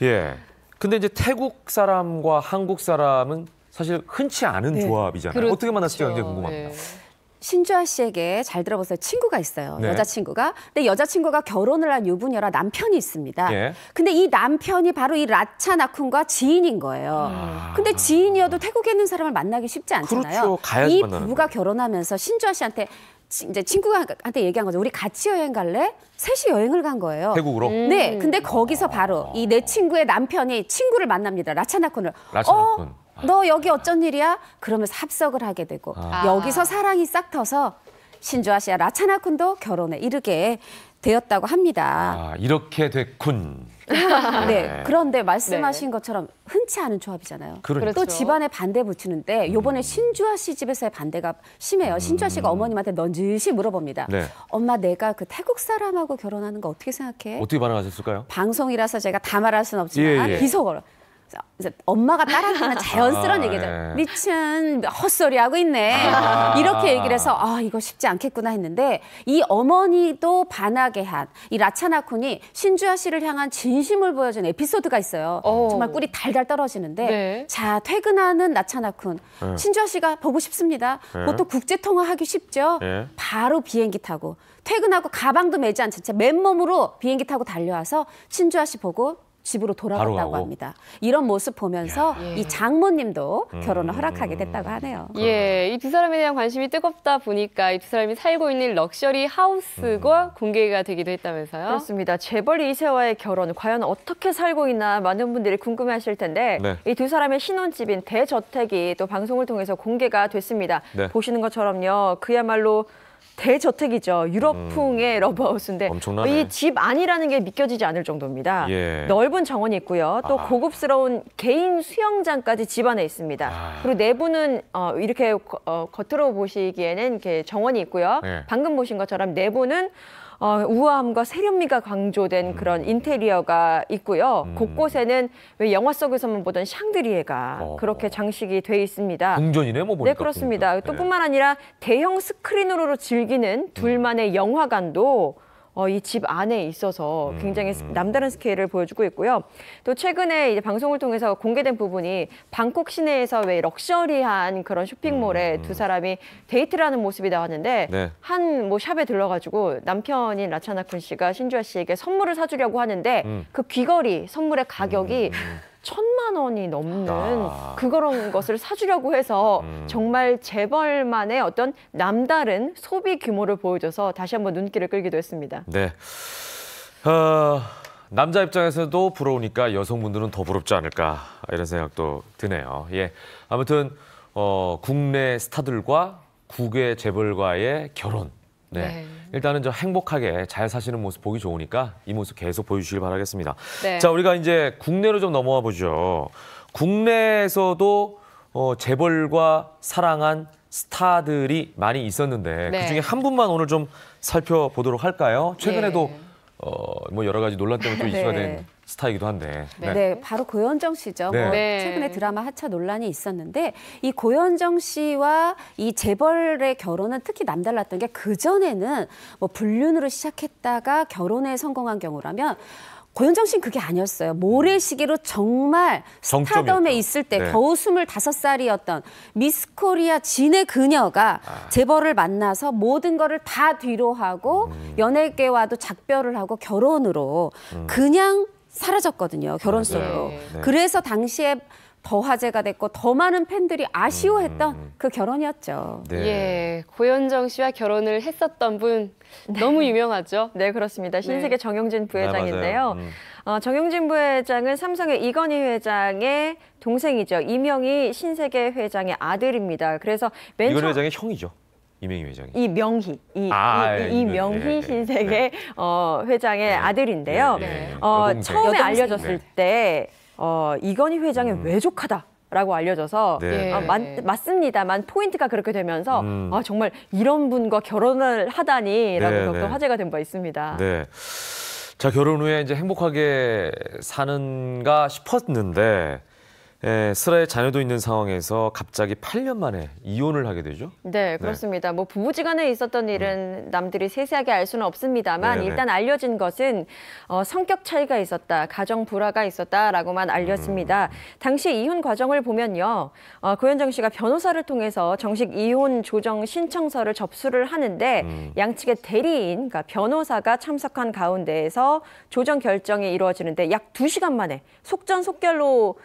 Speaker 1: 예. 근데 이제 태국 사람과 한국 사람은 사실 흔치 않은 조합이잖아요.
Speaker 2: 그렇죠.
Speaker 1: 어떻게 만났을지 굉장히 궁금합니다.
Speaker 12: 신주아 씨에게 잘 들어보세요. 친구가 있어요.
Speaker 1: 네.
Speaker 12: 여자친구가. 근데 여자친구가 결혼을 한 유부녀라 남편이 있습니다.
Speaker 1: 예.
Speaker 12: 근데 이 남편이 바로 이 라차나쿤과 지인인 거예요. 근데 지인이어도 태국에 있는 사람을 만나기 쉽지 않잖아요.
Speaker 1: 그렇죠. 가야지
Speaker 12: 이
Speaker 1: 만나는
Speaker 12: 부부가 결혼하면서 신주아 씨한테 이제 친구한테 얘기한 거죠. 우리 같이 여행 갈래? 셋이 여행을 간 거예요.
Speaker 1: 태국으로?
Speaker 12: 네. 근데 거기서 바로 이 내 친구의 남편이 친구를 만납니다. 라차나쿤을.
Speaker 1: 라차나쿤.
Speaker 12: 너 여기 어쩐 일이야? 그러면서 합석을 하게 되고 여기서 사랑이 싹 터서 신주아 씨와 라차나쿤도 결혼에 이르게 되었다고 합니다.
Speaker 1: 이렇게 됐군.
Speaker 12: 네. 그런데 말씀하신 것처럼 흔치 않은 조합이잖아요.
Speaker 1: 그러니까.
Speaker 12: 또 집안에 반대 붙이는데 요번에 신주아 씨 집에서의 반대가 심해요. 신주아 씨가 어머님한테 넌지시 물어봅니다.
Speaker 1: 네.
Speaker 12: 엄마 내가 그 태국 사람하고 결혼하는 거 어떻게 생각해?
Speaker 1: 어떻게 반응하셨을까요?
Speaker 12: 방송이라서 제가 다 말할 수는 없지만 비속어로. 이제 엄마가 따라하는 자연스러운 얘기죠. 미친 헛소리하고 있네. 이렇게 얘기를 해서 이거 쉽지 않겠구나 했는데 이 어머니도 반하게 한 이 라차나쿤이 신주아 씨를 향한 진심을 보여준 에피소드가 있어요. 정말 꿀이 달달 떨어지는데 자 퇴근하는 라차나쿤. 신주아 씨가 보고 싶습니다. 보통 국제통화하기 쉽죠. 바로 비행기 타고 퇴근하고 가방도 매지 않은 채 맨몸으로 비행기 타고 달려와서 신주아 씨 보고 집으로 돌아갔다고 합니다. 이런 모습 보면서 이 장모님도 결혼을 허락하게 됐다고 하네요.
Speaker 2: 예, 이 두 사람에 대한 관심이 뜨겁다 보니까 이 두 사람이 살고 있는 럭셔리 하우스가 공개가 되기도 했다면서요?
Speaker 11: 그렇습니다. 재벌 2세와의 결혼 과연 어떻게 살고 있나 많은 분들이 궁금해하실 텐데 이 두 사람의 신혼집인 대저택이 또 방송을 통해서 공개가 됐습니다. 보시는 것처럼요. 그야말로 대저택이죠. 유럽풍의 러브하우스인데 이 집 안이라는 게 믿겨지지 않을 정도입니다. 넓은 정원이 있고요. 또 고급스러운 개인 수영장까지 집 안에 있습니다. 그리고 내부는 이렇게 겉으로 보시기에는 이렇게 정원이 있고요. 방금 보신 것처럼 내부는 우아함과 세련미가 강조된 그런 인테리어가 있고요. 곳곳에는 왜 영화 속에서만 보던 샹드리에가 그렇게 장식이 돼 있습니다.
Speaker 1: 궁전이네 뭐 보니까.
Speaker 11: 네, 그렇습니다. 또 뿐만 아니라 대형 스크린으로 즐기는 둘만의 영화관도 이 집 안에 있어서 굉장히 남다른 스케일을 보여주고 있고요. 또 최근에 이제 방송을 통해서 공개된 부분이 방콕 시내에서 왜 럭셔리한 그런 쇼핑몰에 두 사람이 데이트를 하는 모습이 나왔는데 한 샵에 들러가지고 남편인 라차나쿤 씨가 신주아 씨에게 선물을 사주려고 하는데 그 귀걸이 선물의 가격이 1,000만 원이 넘는 그런 것을 사주려고 해서 정말 재벌만의 어떤 남다른 소비 규모를 보여줘서 다시 한번 눈길을 끌기도 했습니다.
Speaker 1: 네. 남자 입장에서도 부러우니까 여성분들은 더 부럽지 않을까 이런 생각도 드네요. 예. 아무튼 국내 스타들과 국외 재벌과의 결혼. 일단은 저 행복하게 잘 사시는 모습 보기 좋으니까 이 모습 계속 보여주시길 바라겠습니다. 자, 우리가 이제 국내로 좀 넘어와 보죠. 국내에서도 재벌과 사랑한 스타들이 많이 있었는데 그중에 한 분만 오늘 좀 살펴보도록 할까요? 최근에도 뭐 여러 가지 논란 때문에 또 이슈가 된 스타이기도 한데.
Speaker 12: 네, 바로 고현정 씨죠. 최근에 드라마 하차 논란이 있었는데 이 고현정 씨와 이 재벌의 결혼은 특히 남달랐던 게 그전에는 뭐 불륜으로 시작했다가 결혼에 성공한 경우라면 고현정 씨는 그게 아니었어요. 모래시계로 정말 스타덤에 있을 때 겨우 25살이었던 미스 코리아 진의 그녀가 재벌을 만나서 모든 거를 다 뒤로 하고 연예계와도 작별을 하고 결혼으로 그냥 사라졌거든요. 결혼 속으로. 그래서 당시에 더 화제가 됐고 더 많은 팬들이 아쉬워했던 그 결혼이었죠.
Speaker 2: 예, 고현정 씨와 결혼을 했었던 분 너무 유명하죠.
Speaker 11: 네, 그렇습니다. 신세계 정영진 부회장인데요. 정영진 부회장은 삼성의 이건희 회장의 동생이죠. 이명희 신세계 회장의 아들입니다. 그래서
Speaker 1: 이건희 회장의 형이죠. 이명희 회장이.
Speaker 11: 이명희, 이명희 신세계 회장의 아들인데요. 처음에 알려졌을 때 이건희 회장의 외조카다. 라고 알려져서
Speaker 1: 네.
Speaker 11: 맞습니다만 포인트가 그렇게 되면서 정말 이런 분과 결혼을 하다니라고
Speaker 1: 네,
Speaker 11: 더욱더
Speaker 1: 네.
Speaker 11: 화제가 된 바 있습니다.
Speaker 1: 네. 자, 결혼 후에 이제 행복하게 사는가 싶었는데 슬아의 자녀도 있는 상황에서 갑자기 8년 만에 이혼을 하게 되죠?
Speaker 11: 네, 그렇습니다. 뭐 부부지간에 있었던 일은 남들이 세세하게 알 수는 없습니다만
Speaker 1: 네네.
Speaker 11: 일단 알려진 것은 성격 차이가 있었다, 가정 불화가 있었다라고만 알려집니다. 당시 이혼 과정을 보면요, 고현정 씨가 변호사를 통해서 정식 이혼 조정 신청서를 접수를 하는데 양측의 대리인, 그러니까 변호사가 참석한 가운데에서 조정 결정이 이루어지는데 약 2시간 만에 속전속결로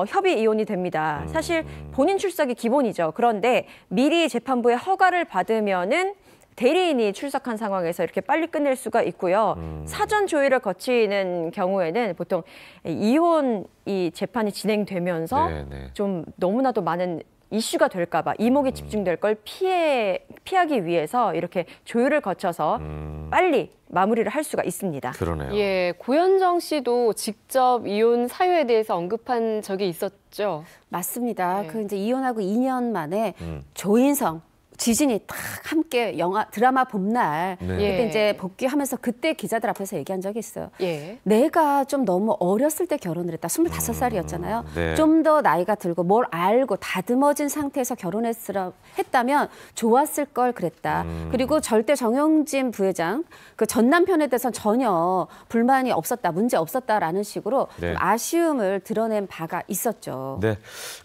Speaker 11: 협의 이혼이 됩니다. 사실 본인 출석이 기본이죠. 그런데 미리 재판부의 허가를 받으면은 대리인이 출석한 상황에서 이렇게 빨리 끝낼 수가 있고요. 사전 조율을 거치는 경우에는 보통 이혼 이 재판이 진행되면서 좀 너무나도 많은 이슈가 될까 봐 이목이 집중될 걸 피하기 위해서 이렇게 조율을 거쳐서 빨리 마무리를 할 수가 있습니다.
Speaker 1: 그러네요.
Speaker 2: 예, 고현정 씨도 직접 이혼 사유에 대해서 언급한 적이 있었죠.
Speaker 12: 맞습니다.
Speaker 2: 네.
Speaker 12: 그 이제 이혼하고 2년 만에 조인성, 지진이 딱 함께 드라마 봄날
Speaker 1: 네.
Speaker 12: 그때
Speaker 2: 예.
Speaker 12: 이제 복귀하면서 그때 기자들 앞에서 얘기한 적이 있어요.
Speaker 2: 예.
Speaker 12: 내가 좀 너무 어렸을 때 결혼을 했다. 25살이었잖아요.
Speaker 1: 네.
Speaker 12: 좀 더 나이가 들고 뭘 알고 다듬어진 상태에서 했다면 좋았을 걸 그랬다. 그리고 절대 정영진 부회장 그 전 남편에 대해서는 전혀 불만이 없었다. 문제 없었다라는 식으로
Speaker 1: 네.
Speaker 12: 좀 아쉬움을 드러낸 바가 있었죠.
Speaker 1: 네.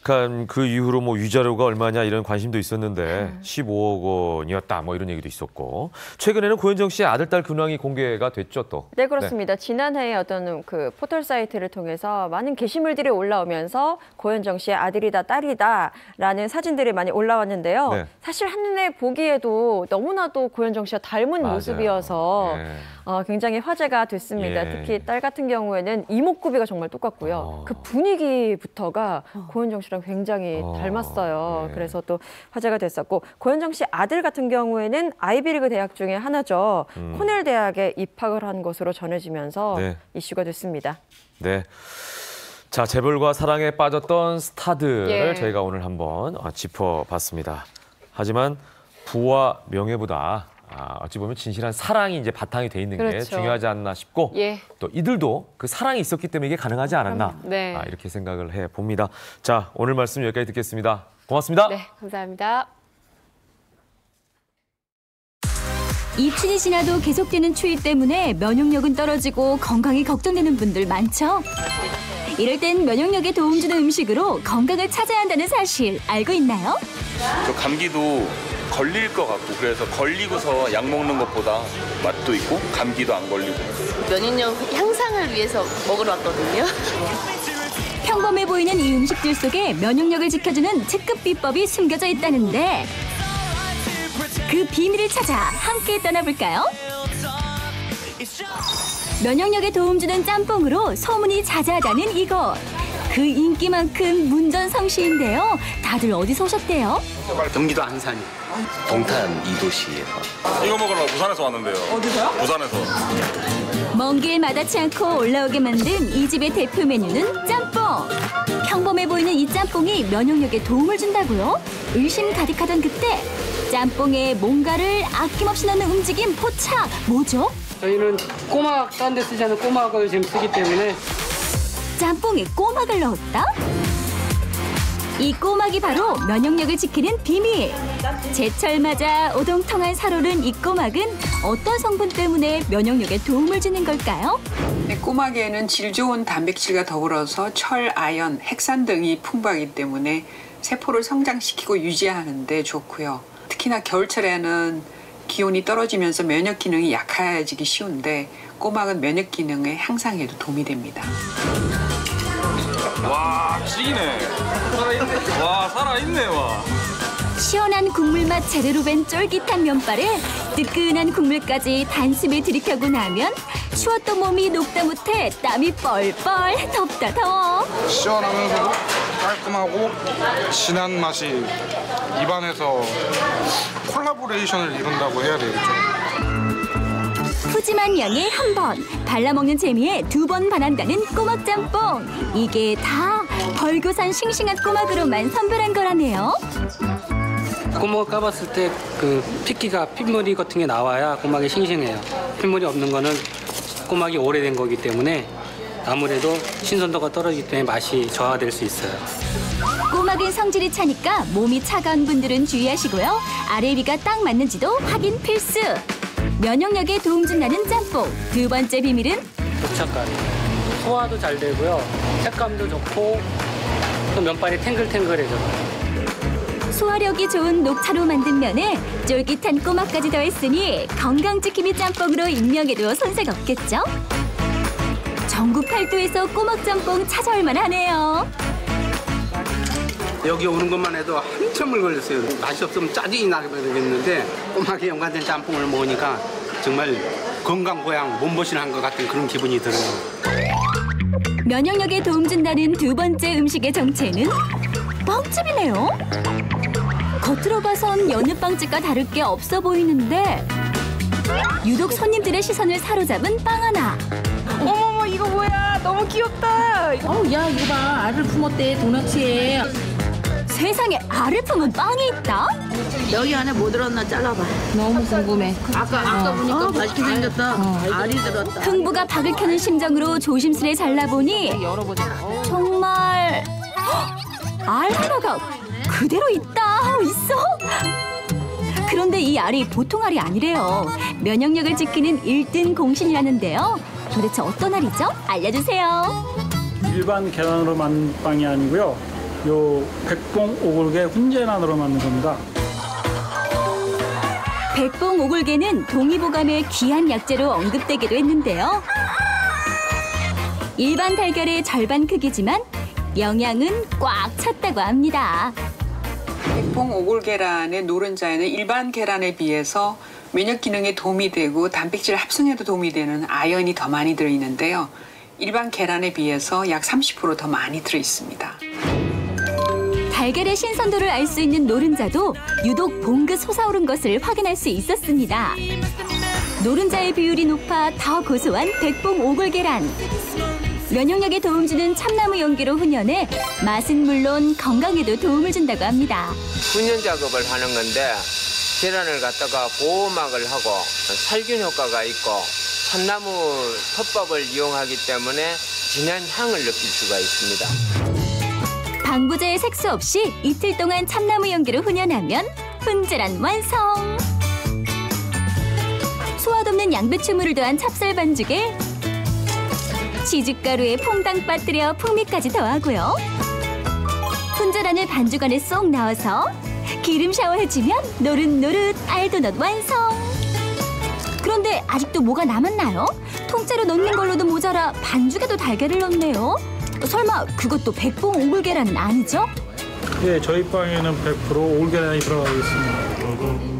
Speaker 1: 그러니까 그 이후로 뭐 위자료가 얼마냐 이런 관심도 있었는데 15억 원이었다 뭐 이런 얘기도 있었고 최근에는 고현정 씨의 아들 딸 근황이 공개가 됐죠 또.
Speaker 11: 네, 그렇습니다. 지난해에 어떤 그 포털 사이트를 통해서 많은 게시물들이 올라오면서 고현정 씨의 아들이다 딸이다라는 사진들이 많이 올라왔는데요.
Speaker 1: 네.
Speaker 11: 사실 한눈에 보기에도 너무나도 고현정 씨와 닮은
Speaker 1: 맞아요.
Speaker 11: 모습이어서
Speaker 1: 네.
Speaker 11: 굉장히 화제가 됐습니다.
Speaker 1: 예.
Speaker 11: 특히 딸 같은 경우에는 이목구비가 정말 똑같고요. 그 분위기부터가 고현정 씨랑 굉장히 닮았어요.
Speaker 1: 네.
Speaker 11: 그래서 또 화제가 됐었고 고현정 씨 아들 같은 경우에는 아이비리그 대학 중에 하나죠. 코넬 대학에 입학을 한 것으로 전해지면서
Speaker 1: 네.
Speaker 11: 이슈가 됐습니다.
Speaker 1: 네. 자, 재벌과 사랑에 빠졌던 스타들을
Speaker 2: 예.
Speaker 1: 저희가 오늘 한번 짚어봤습니다. 하지만 부와 명예보다 어찌 보면 진실한 사랑이 이제 바탕이 돼 있는 게
Speaker 2: 그렇죠.
Speaker 1: 중요하지 않나 싶고
Speaker 2: 예.
Speaker 1: 또 이들도 그 사랑이 있었기 때문에 이게 가능하지 않았나
Speaker 2: 네.
Speaker 1: 이렇게 생각을 해봅니다. 자, 오늘 말씀 여기까지 듣겠습니다. 고맙습니다.
Speaker 2: 네, 감사합니다.
Speaker 13: 입춘이 지나도 계속되는 추위 때문에 면역력은 떨어지고 건강이 걱정되는 분들 많죠? 이럴 땐 면역력에 도움 주는 음식으로 건강을 찾아야 한다는 사실 알고 있나요?
Speaker 14: 저 감기도 걸릴 것 같고 그래서 걸리고서 약 먹는 것보다 맛도 있고 감기도 안 걸리고
Speaker 15: 면역력 향상을 위해서 먹으러 왔거든요.
Speaker 13: 평범해 보이는 이 음식들 속에 면역력을 지켜주는 특급 비법이 숨겨져 있다는데 그 비밀을 찾아 함께 떠나볼까요? 면역력에 도움 주는 짬뽕으로 소문이 자자하다는 이곳. 그 인기만큼 문전성시인데요. 다들 어디서 오셨대요?
Speaker 16: 경기도 안산 동탄 이도시에서.
Speaker 14: 이거 먹으러 부산에서 왔는데요.
Speaker 16: 어디서요?
Speaker 14: 부산에서.
Speaker 13: 먼 길 마다치 않고 올라오게 만든 이 집의 대표 메뉴는 짬뽕. 평범해 보이는 이 짬뽕이 면역력에 도움을 준다고요? 의심 가득하던 그때 짬뽕에 뭔가를 아낌없이 넣는 움직임 포착. 뭐죠?
Speaker 17: 저희는 꼬막 딴 데 쓰지 않은 꼬막을 지금 쓰기 때문에
Speaker 13: 짬뽕에 꼬막을 넣었다? 이 꼬막이 바로 면역력을 지키는 비밀. 제철 맞아 오동통한 살오른 이 꼬막은 어떤 성분 때문에 면역력에 도움을 주는 걸까요?
Speaker 18: 꼬막에는 질 좋은 단백질과 더불어서 철, 아연, 핵산 등이 풍부하기 때문에 세포를 성장시키고 유지하는 데 좋고요. 특히나 겨울철에는 기온이 떨어지면서 면역 기능이 약해지기 쉬운데 꼬막은 면역 기능의 향상에도 도움이 됩니다.
Speaker 14: 와, 찌네. 살아있네. 와, 살아있네, 와.
Speaker 13: 시원한 국물 맛 제대로 밴 쫄깃한 면발에 뜨끈한 국물까지 단숨에 들이켜고 나면 추웠던 몸이 녹다 못해 땀이 뻘뻘 덥다 더워.
Speaker 19: 시원하면서도 깔끔하고 진한 맛이 입안에서 콜라보레이션을 이룬다고 해야 되겠죠.
Speaker 13: 푸짐한 양에 한 번, 발라먹는 재미에 2번 반한다는 꼬막 짬뽕. 이게 다 벌교산 싱싱한 꼬막으로만 선별한 거라네요.
Speaker 17: 꼬막을 까봤을 때 그 핏기가 핏물이 같은 게 나와야 꼬막이 싱싱해요. 핏물이 없는 거는 꼬막이 오래된 거기 때문에 아무래도 신선도가 떨어지기 때문에 맛이 저하될 수 있어요.
Speaker 13: 꼬막은 성질이 차니까 몸이 차가운 분들은 주의하시고요. 아래 위가 딱 맞는지도 확인 필수. 면역력에 도움 준다는 짬뽕. 두 번째 비밀은
Speaker 17: 녹차가루. 소화도 잘 되고요. 색감도 좋고 또 면발이 탱글탱글해져요.
Speaker 13: 소화력이 좋은 녹차로 만든 면에 쫄깃한 꼬막까지 더했으니 건강지킴이 짬뽕으로 익명에도 손색 없겠죠? 전국 팔도에서 꼬막짬뽕 찾아올 만하네요.
Speaker 17: 여기 오는 것만 해도 한참을 걸렸어요. 맛이 없으면 짜증이 나게 되겠는데 꼬막에 연관된 짬뽕을 먹으니까 정말 건강 보양 몸보신한 것 같은 그런 기분이 들어요.
Speaker 13: 면역력에 도움 준다는 두 번째 음식의 정체는 빵집이네요. 겉으로 봐선 여느 빵집과 다를 게 없어 보이는데 유독 손님들의 시선을 사로잡은 빵 하나.
Speaker 15: 어머머 이거 뭐야? 너무 귀엽다.
Speaker 20: 야 이거 봐 알을 품었대 도너츠에.
Speaker 13: 세상에 알을 품은 빵이 있다?
Speaker 20: 여기 안에 뭐 들었나 잘라봐. 너무 궁금해. 아까 보니까 맛있게 생겼다. 알이 들었다.
Speaker 13: 흥부가 박을 켜는 심정으로 조심스레 잘라보니 정말 알 하나가 그대로 있어. 그런데 이 알이 보통 알이 아니래요. 면역력을 지키는 1등 공신이라는데요. 도대체 어떤 알이죠? 알려주세요.
Speaker 21: 일반 계란으로 만든 빵이 아니고요. 요 백봉 오골계 훈제란으로 만든 겁니다.
Speaker 13: 백봉 오골계는 동의보감의 귀한 약재로 언급되기도 했는데요. 일반 달걀의 절반 크기지만 영양은 꽉 찼다고 합니다.
Speaker 18: 백봉 오골계란의 노른자에는 일반 계란에 비해서 면역 기능에 도움이 되고 단백질 합성에도 도움이 되는 아연이 더 많이 들어있는데요. 일반 계란에 비해서 약 30% 더 많이 들어있습니다.
Speaker 13: 달걀의 신선도를 알 수 있는 노른자도 유독 봉긋 솟아오른 것을 확인할 수 있었습니다. 노른자의 비율이 높아 더 고소한 백봉 오골계란. 면역력에 도움 주는 참나무 용기로 훈연해 맛은 물론 건강에도 도움을 준다고 합니다.
Speaker 22: 훈연 작업을 하는 건데 계란을 갖다가 보호막을 하고 살균 효과가 있고 참나무 톱밥을 이용하기 때문에 진한 향을 느낄 수가 있습니다.
Speaker 13: 방부제의 색소 없이 이틀 동안 참나무 용기로 훈연하면 훈제란 완성! 소화돋는 양배추물을 더한 찹쌀 반죽에 치즈가루에 퐁당 빠뜨려 풍미까지 더하고요. 훈제란을 반죽 안에 쏙 넣어서 기름 샤워해주면 노릇노릇 알도넛 완성! 그런데 아직도 뭐가 남았나요? 통째로 넣는 걸로도 모자라 반죽에도 달걀을 넣네요. 설마 그것도 백봉 오골계란은 아니죠?
Speaker 21: 네, 저희 빵에는 100% 오골계란이 들어가고 있습니다.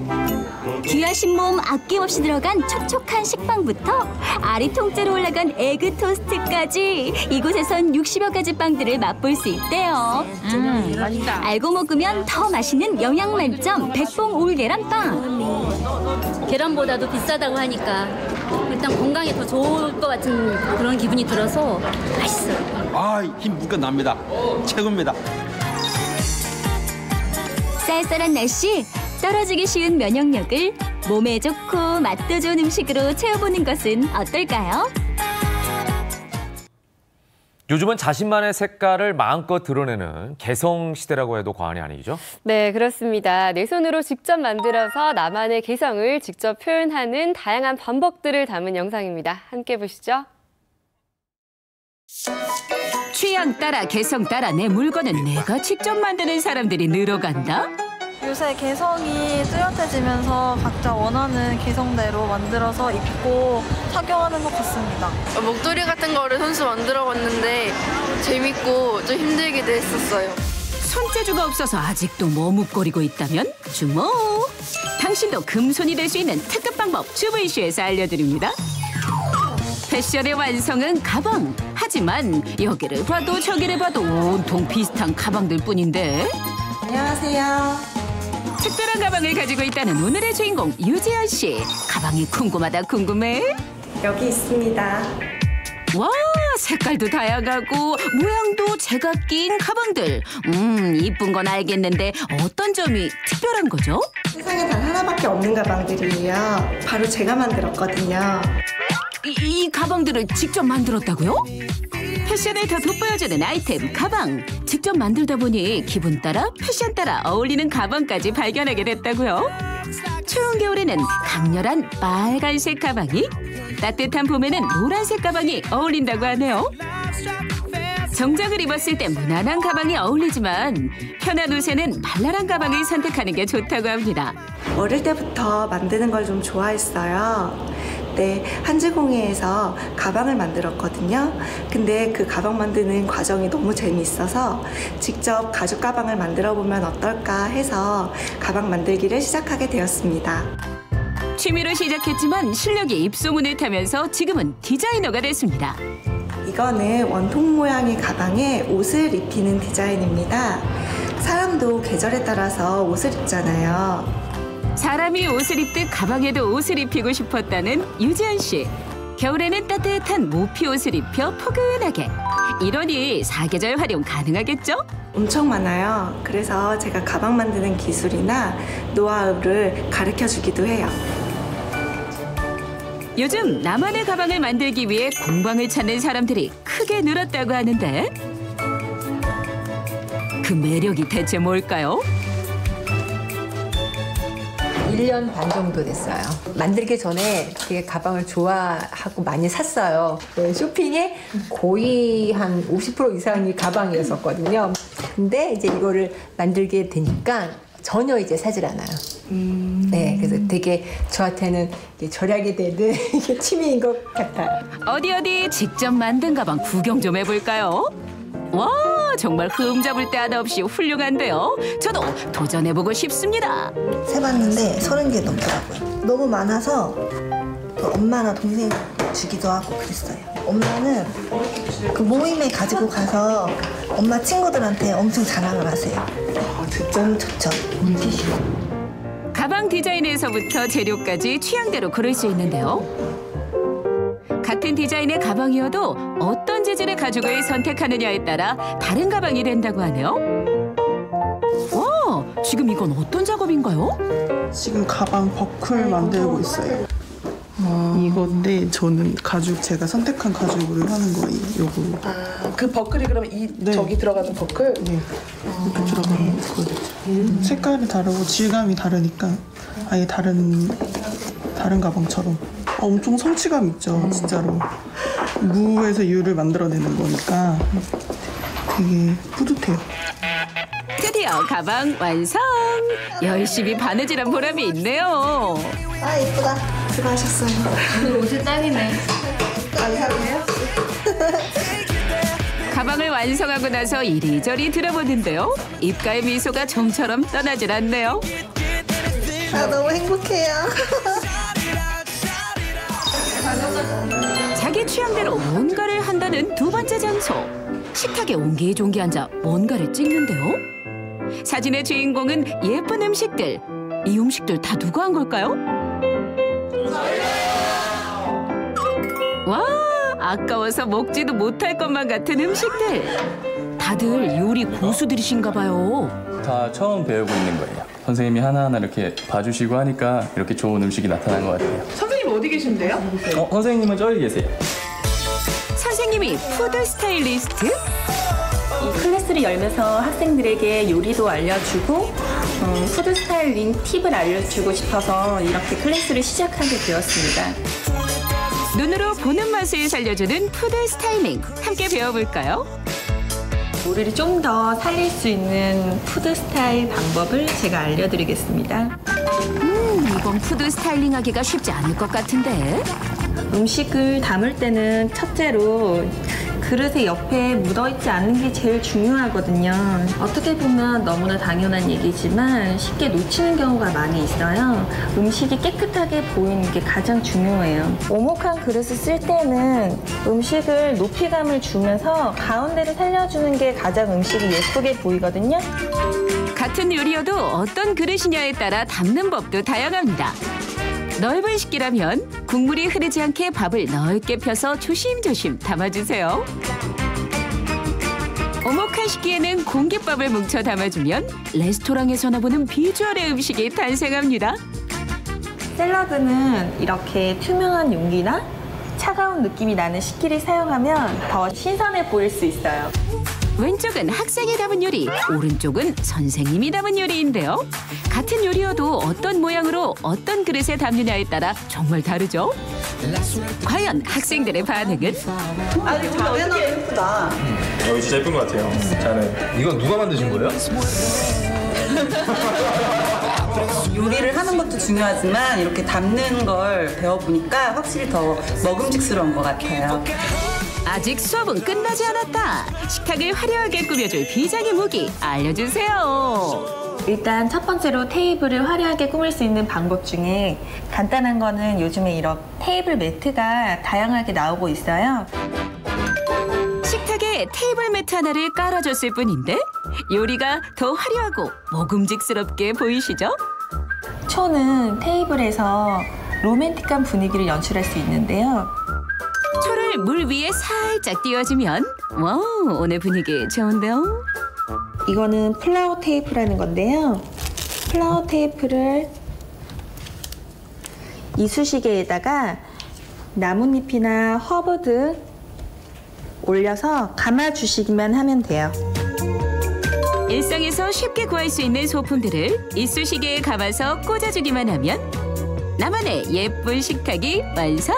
Speaker 13: 귀하신 몸 아낌없이 들어간 촉촉한 식빵부터 알이 통째로 올라간 에그 토스트까지 이곳에선 60여 가지 빵들을 맛볼 수 있대요.
Speaker 20: 맛있다.
Speaker 13: 알고 먹으면 더 맛있는 영양 만점 백봉 오골계란 빵.
Speaker 20: 계란보다도 비싸다고 하니까 일단 건강에 더 좋을 것 같은 그런 기분이 들어서 맛있어요.
Speaker 23: 힘 물건 납니다. 최고입니다.
Speaker 13: 쌀쌀한 날씨, 떨어지기 쉬운 면역력을 몸에 좋고 맛도 좋은 음식으로 채워보는 것은 어떨까요?
Speaker 1: 요즘은 자신만의 색깔을 마음껏 드러내는 개성 시대라고 해도 과언이 아니죠?
Speaker 2: 네, 그렇습니다. 내 손으로 직접 만들어서 나만의 개성을 직접 표현하는 다양한 방법들을 담은 영상입니다. 함께 보시죠.
Speaker 24: 취향 따라 개성 따라 내 물건은 내가 직접 만드는 사람들이 늘어간다.
Speaker 25: 요새 개성이 뚜렷해지면서 각자 원하는 개성대로 만들어서 입고 착용하는 것 같습니다.
Speaker 15: 목도리 같은 거를 손수 만들어봤는데 재밌고 좀 힘들기도 했었어요.
Speaker 24: 손재주가 없어서 아직도 머뭇거리고 있다면 주목! 당신도 금손이 될 수 있는 특급 방법 주브이슈에서 알려드립니다. 패션의 완성은 가방. 하지만 여기를 봐도 저기를 봐도 온통 비슷한 가방들 뿐인데.
Speaker 25: 안녕하세요.
Speaker 24: 특별한 가방을 가지고 있다는 오늘의 주인공 유지연 씨. 가방이 궁금하다 궁금해?
Speaker 25: 여기 있습니다.
Speaker 24: 와, 색깔도 다양하고 모양도 제각기인 가방들. 이쁜 건 알겠는데 어떤 점이 특별한 거죠?
Speaker 25: 세상에 단 하나밖에 없는 가방들이에요. 바로 제가 만들었거든요.
Speaker 24: 이 가방들을 직접 만들었다고요? 패션을 더 돋보여주는 아이템, 가방. 직접 만들다 보니 기분 따라 패션 따라 어울리는 가방까지 발견하게 됐다고요. 추운 겨울에는 강렬한 빨간색 가방이, 따뜻한 봄에는 노란색 가방이 어울린다고 하네요. 정장을 입었을 때 무난한 가방이 어울리지만 편한 옷에는 발랄한 가방을 선택하는 게 좋다고 합니다.
Speaker 25: 어릴 때부터 만드는 걸 좀 좋아했어요. 네, 한지공예에서 가방을 만들었거든요. 근데 그 가방 만드는 과정이 너무 재미있어서 직접 가죽 가방을 만들어 보면 어떨까 해서 가방 만들기를 시작하게 되었습니다.
Speaker 24: 취미로 시작했지만 실력이 입소문을 타면서 지금은 디자이너가 됐습니다.
Speaker 25: 이거는 원통 모양의 가방에 옷을 입히는 디자인입니다. 사람도 계절에 따라서 옷을 입잖아요.
Speaker 24: 사람이 옷을 입듯 가방에도 옷을 입히고 싶었다는 유지연 씨. 겨울에는 따뜻한 모피 옷을 입혀 포근하게. 이러니 사계절 활용 가능하겠죠?
Speaker 25: 엄청 많아요. 그래서 제가 가방 만드는 기술이나 노하우를 가르쳐주기도 해요.
Speaker 24: 요즘 나만의 가방을 만들기 위해 공방을 찾는 사람들이 크게 늘었다고 하는데 그 매력이 대체 뭘까요?
Speaker 3: 1년 반 정도 됐어요. 만들기 전에 되게 가방을 좋아하고 많이 샀어요. 쇼핑에 거의 한 50% 이상이 가방이었었거든요. 근데 이제 이거를 만들게 되니까 전혀 이제 사질 않아요. 네, 그래서 되게 저한테는 절약이 되는 이게 취미인 것 같아요.
Speaker 24: 어디 직접 만든 가방 구경 좀 해볼까요? 와, 정말 흠 잡을 데 하나 없이 훌륭한데요. 저도 도전해보고 싶습니다.
Speaker 25: 세봤는데 30개 넘더라고요. 너무 많아서 엄마나 동생 주기도 하고 그랬어요. 엄마는 그 모임에 가지고 가서 엄마 친구들한테 엄청 자랑을 하세요. 진짜? 너무 좋죠.
Speaker 24: 가방 디자인에서부터 재료까지 취향대로 고를 수 있는데요. 같은 디자인의 가방이어도 어떤 재질의 가죽을 선택하느냐에 따라 다른 가방이 된다고 하네요. 와, 지금 이건 어떤 작업인가요?
Speaker 4: 지금 가방 버클 만들고 있어요. 이건데 저는 가죽 제가 선택한 가죽으로 하는 거예요. 요거.
Speaker 25: 그 버클이 그러면 저기 들어가는 버클?
Speaker 4: 네. 이렇게 들어가는 버클. 색깔이 다르고 질감이 다르니까 아예 다른 가방처럼. 엄청 성취감 있죠, 진짜로. 무에서 유를 만들어내는 거니까 되게 뿌듯해요.
Speaker 24: 드디어 가방 완성! 열심히 바느질한 보람이 있네요.
Speaker 25: 아, 예쁘다. 수고하셨어요.
Speaker 20: 옷이 딱이네.
Speaker 25: 감사해요.
Speaker 24: 가방을 완성하고 나서 이리저리 들어보는데요. 입가의 미소가 좀처럼 떠나질 않네요.
Speaker 25: 아, 너무 행복해요.
Speaker 24: 자기 취향대로 뭔가를 한다는 두 번째 장소. 식탁에 옹기종기 앉아 뭔가를 찍는데요. 사진의 주인공은 예쁜 음식들. 이 음식들 다 누가 한 걸까요? 와, 아까워서 먹지도 못할 것만 같은 음식들. 다들 요리 고수들이신가 봐요.
Speaker 5: 다 처음 배우고 있는 거예요. 선생님이 하나하나 이렇게 봐주시고 하니까 이렇게 좋은 음식이 나타난 것 같아요.
Speaker 25: 선생님 어디 계신데요?
Speaker 5: 선생님은 저기 계세요.
Speaker 24: 선생님이 푸드 스타일리스트?
Speaker 6: 이 클래스를 열면서 학생들에게 요리도 알려주고 푸드 스타일링 팁을 알려주고 싶어서 이렇게 클래스를 시작하게 되었습니다.
Speaker 24: 눈으로 보는 맛을 살려주는 푸드 스타일링. 함께 배워볼까요?
Speaker 6: 요리를 좀 더 살릴 수 있는 푸드 스타일 방법을 제가 알려드리겠습니다.
Speaker 24: 이건 푸드 스타일링 하기가 쉽지 않을 것 같은데.
Speaker 6: 음식을 담을 때는 첫째로 그릇의 옆에 묻어있지 않는 게 제일 중요하거든요. 어떻게 보면 너무나 당연한 얘기지만 쉽게 놓치는 경우가 많이 있어요. 음식이 깨끗하게 보이는 게 가장 중요해요. 오목한 그릇을 쓸 때는 음식을 높이감을 주면서 가운데를 살려주는 게 가장 음식이 예쁘게 보이거든요.
Speaker 24: 같은 요리여도 어떤 그릇이냐에 따라 담는 법도 다양합니다. 넓은 식기라면 국물이 흐르지 않게 밥을 넓게 펴서 조심조심 담아주세요. 오목한 식기에는 공깃밥을 뭉쳐 담아주면 레스토랑에서나 보는 비주얼의 음식이 탄생합니다.
Speaker 6: 샐러드는 이렇게 투명한 용기나 차가운 느낌이 나는 식기를 사용하면 더 신선해 보일 수 있어요.
Speaker 24: 왼쪽은 학생이 담은 요리, 오른쪽은 선생님이 담은 요리인데요. 같은 요리여도 어떤 모양으로 어떤 그릇에 담느냐에 따라 정말 다르죠. 과연 학생들의 반응은?
Speaker 4: 아니, 자네는 예쁘다.
Speaker 7: 진짜 예쁜 것 같아요. 자네. 이건 누가 만드신 거예요?
Speaker 4: 요리를 하는 것도 중요하지만 이렇게 담는 걸 배워보니까 확실히 더 먹음직스러운 것 같아요.
Speaker 24: 아직 수업은 끝나지 않았다. 식탁을 화려하게 꾸며줄 비장의 무기 알려주세요.
Speaker 6: 일단 첫 번째로 테이블을 화려하게 꾸밀 수 있는 방법 중에 간단한 거는 요즘에 이런 테이블 매트가 다양하게 나오고 있어요.
Speaker 24: 식탁에 테이블 매트 하나를 깔아줬을 뿐인데 요리가 더 화려하고 먹음직스럽게 보이시죠?
Speaker 6: 초는 테이블에서 로맨틱한 분위기를 연출할 수 있는데요.
Speaker 24: 초를 물 위에 살짝 띄워주면 와우, 오늘 분위기 좋은데요?
Speaker 6: 이거는 플라워 테이프라는 건데요. 플라워 테이프를 이쑤시개에다가 나뭇잎이나 허브 등 올려서 감아주시기만 하면 돼요.
Speaker 24: 일상에서 쉽게 구할 수 있는 소품들을 이쑤시개에 감아서 꽂아주기만 하면 나만의 예쁜 식탁이 완성!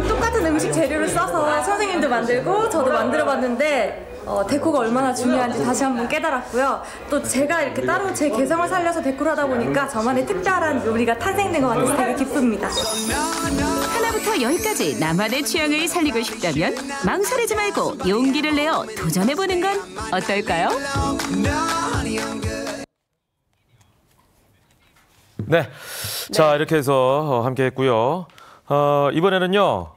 Speaker 8: 똑같은 음식 재료를 써서 선생님도 만들고 저도 만들어봤는데 데코가 얼마나 중요한지 다시 한번 깨달았고요. 또 제가 이렇게 따로 제 개성을 살려서 데코를 하다 보니까 저만의 특별한 요리가 탄생된 것 같아서 되게 기쁩니다.
Speaker 24: 하나부터 10까지 나만의 취향을 살리고 싶다면 망설이지 말고 용기를 내어 도전해보는 건 어떨까요?
Speaker 1: 네, 자 이렇게 해서 함께 했고요. 이번에는요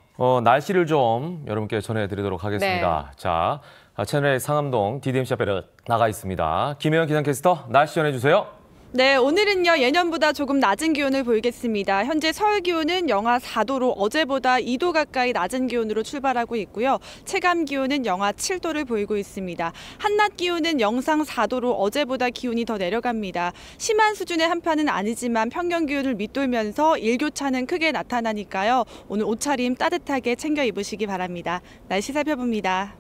Speaker 1: 날씨를 좀 여러분께 전해드리도록 하겠습니다.
Speaker 2: 네.
Speaker 1: 자 채널A 상암동 DDMC 앞에 나가 있습니다. 김혜연 기상캐스터 날씨 전해주세요.
Speaker 9: 네, 오늘은요 예년보다 조금 낮은 기온을 보이겠습니다. 현재 서울 기온은 영하 4도로 어제보다 2도 가까이 낮은 기온으로 출발하고 있고요. 체감 기온은 영하 7도를 보이고 있습니다. 한낮 기온은 영상 4도로 어제보다 기온이 더 내려갑니다. 심한 수준의 한파는 아니지만 평년 기온을 밑돌면서 일교차는 크게 나타나니까요. 오늘 옷차림 따뜻하게 챙겨 입으시기 바랍니다. 날씨 살펴봅니다.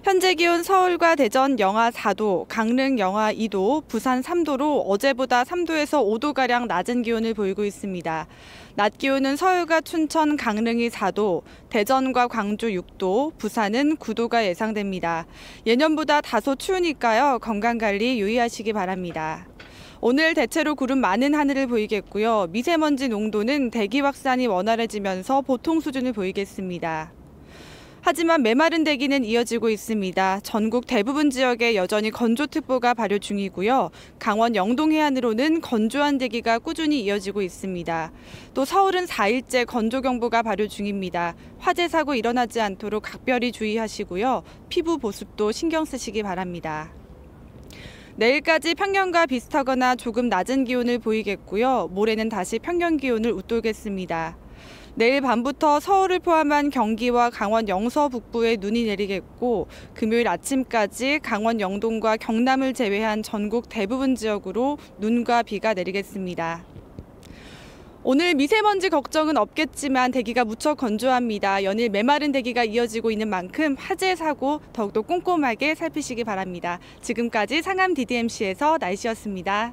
Speaker 9: 현재 기온 서울과 대전 영하 4도, 강릉 영하 2도, 부산 3도로 어제보다 3도에서 5도가량 낮은 기온을 보이고 있습니다. 낮 기온은 서울과 춘천, 강릉이 4도, 대전과 광주 6도, 부산은 9도가 예상됩니다. 예년보다 다소 추우니까요. 건강관리 유의하시기 바랍니다. 오늘 대체로 구름 많은 하늘을 보이겠고요. 미세먼지 농도는 대기 확산이 원활해지면서 보통 수준을 보이겠습니다. 하지만 메마른 대기는 이어지고 있습니다. 전국 대부분 지역에 여전히 건조특보가 발효 중이고요. 강원 영동 해안으로는 건조한 대기가 꾸준히 이어지고 있습니다. 또 서울은 4일째 건조경보가 발효 중입니다. 화재 사고 일어나지 않도록 각별히 주의하시고요. 피부 보습도 신경 쓰시기 바랍니다. 내일까지 평년과 비슷하거나 조금 낮은 기온을 보이겠고요. 모레는 다시 평년 기온을 웃돌겠습니다. 내일 밤부터 서울을 포함한 경기와 강원 영서 북부에 눈이 내리겠고 금요일 아침까지 강원 영동과 경남을 제외한 전국 대부분 지역으로 눈과 비가 내리겠습니다. 오늘 미세먼지 걱정은 없겠지만 대기가 무척 건조합니다. 연일 메마른 대기가 이어지고 있는 만큼 화재 사고 더욱더 꼼꼼하게 살피시기 바랍니다. 지금까지 상암 DDMC에서 날씨였습니다.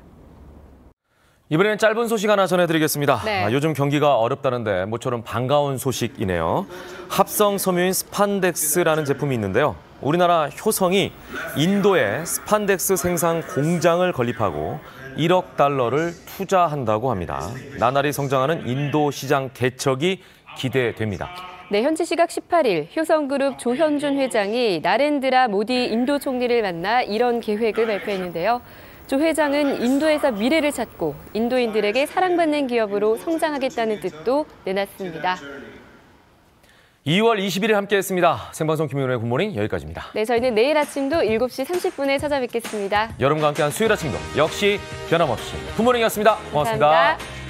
Speaker 1: 이번에는 짧은 소식 하나 전해드리겠습니다.
Speaker 2: 네.
Speaker 1: 요즘 경기가 어렵다는데 모처럼 반가운 소식이네요. 합성 섬유인 스판덱스라는 제품이 있는데요. 우리나라 효성이 인도에 스판덱스 생산 공장을 건립하고 1억 달러를 투자한다고 합니다. 나날이 성장하는 인도 시장 개척이 기대됩니다.
Speaker 2: 네, 현지 시각 18일 효성그룹 조현준 회장이 나렌드라 모디 인도 총리를 만나 이런 계획을 발표했는데요. 조 회장은 인도에서 미래를 찾고 인도인들에게 사랑받는 기업으로 성장하겠다는 뜻도 내놨습니다.
Speaker 1: 2월 20일에 함께했습니다. 생방송 김윤호의 굿모닝 여기까지입니다.
Speaker 2: 네, 저희는 내일 아침도 7시 30분에 찾아뵙겠습니다.
Speaker 1: 여러분과 함께한 수요일 아침도 역시 변함없이 굿모닝이었습니다. 고맙습니다.
Speaker 2: 감사합니다.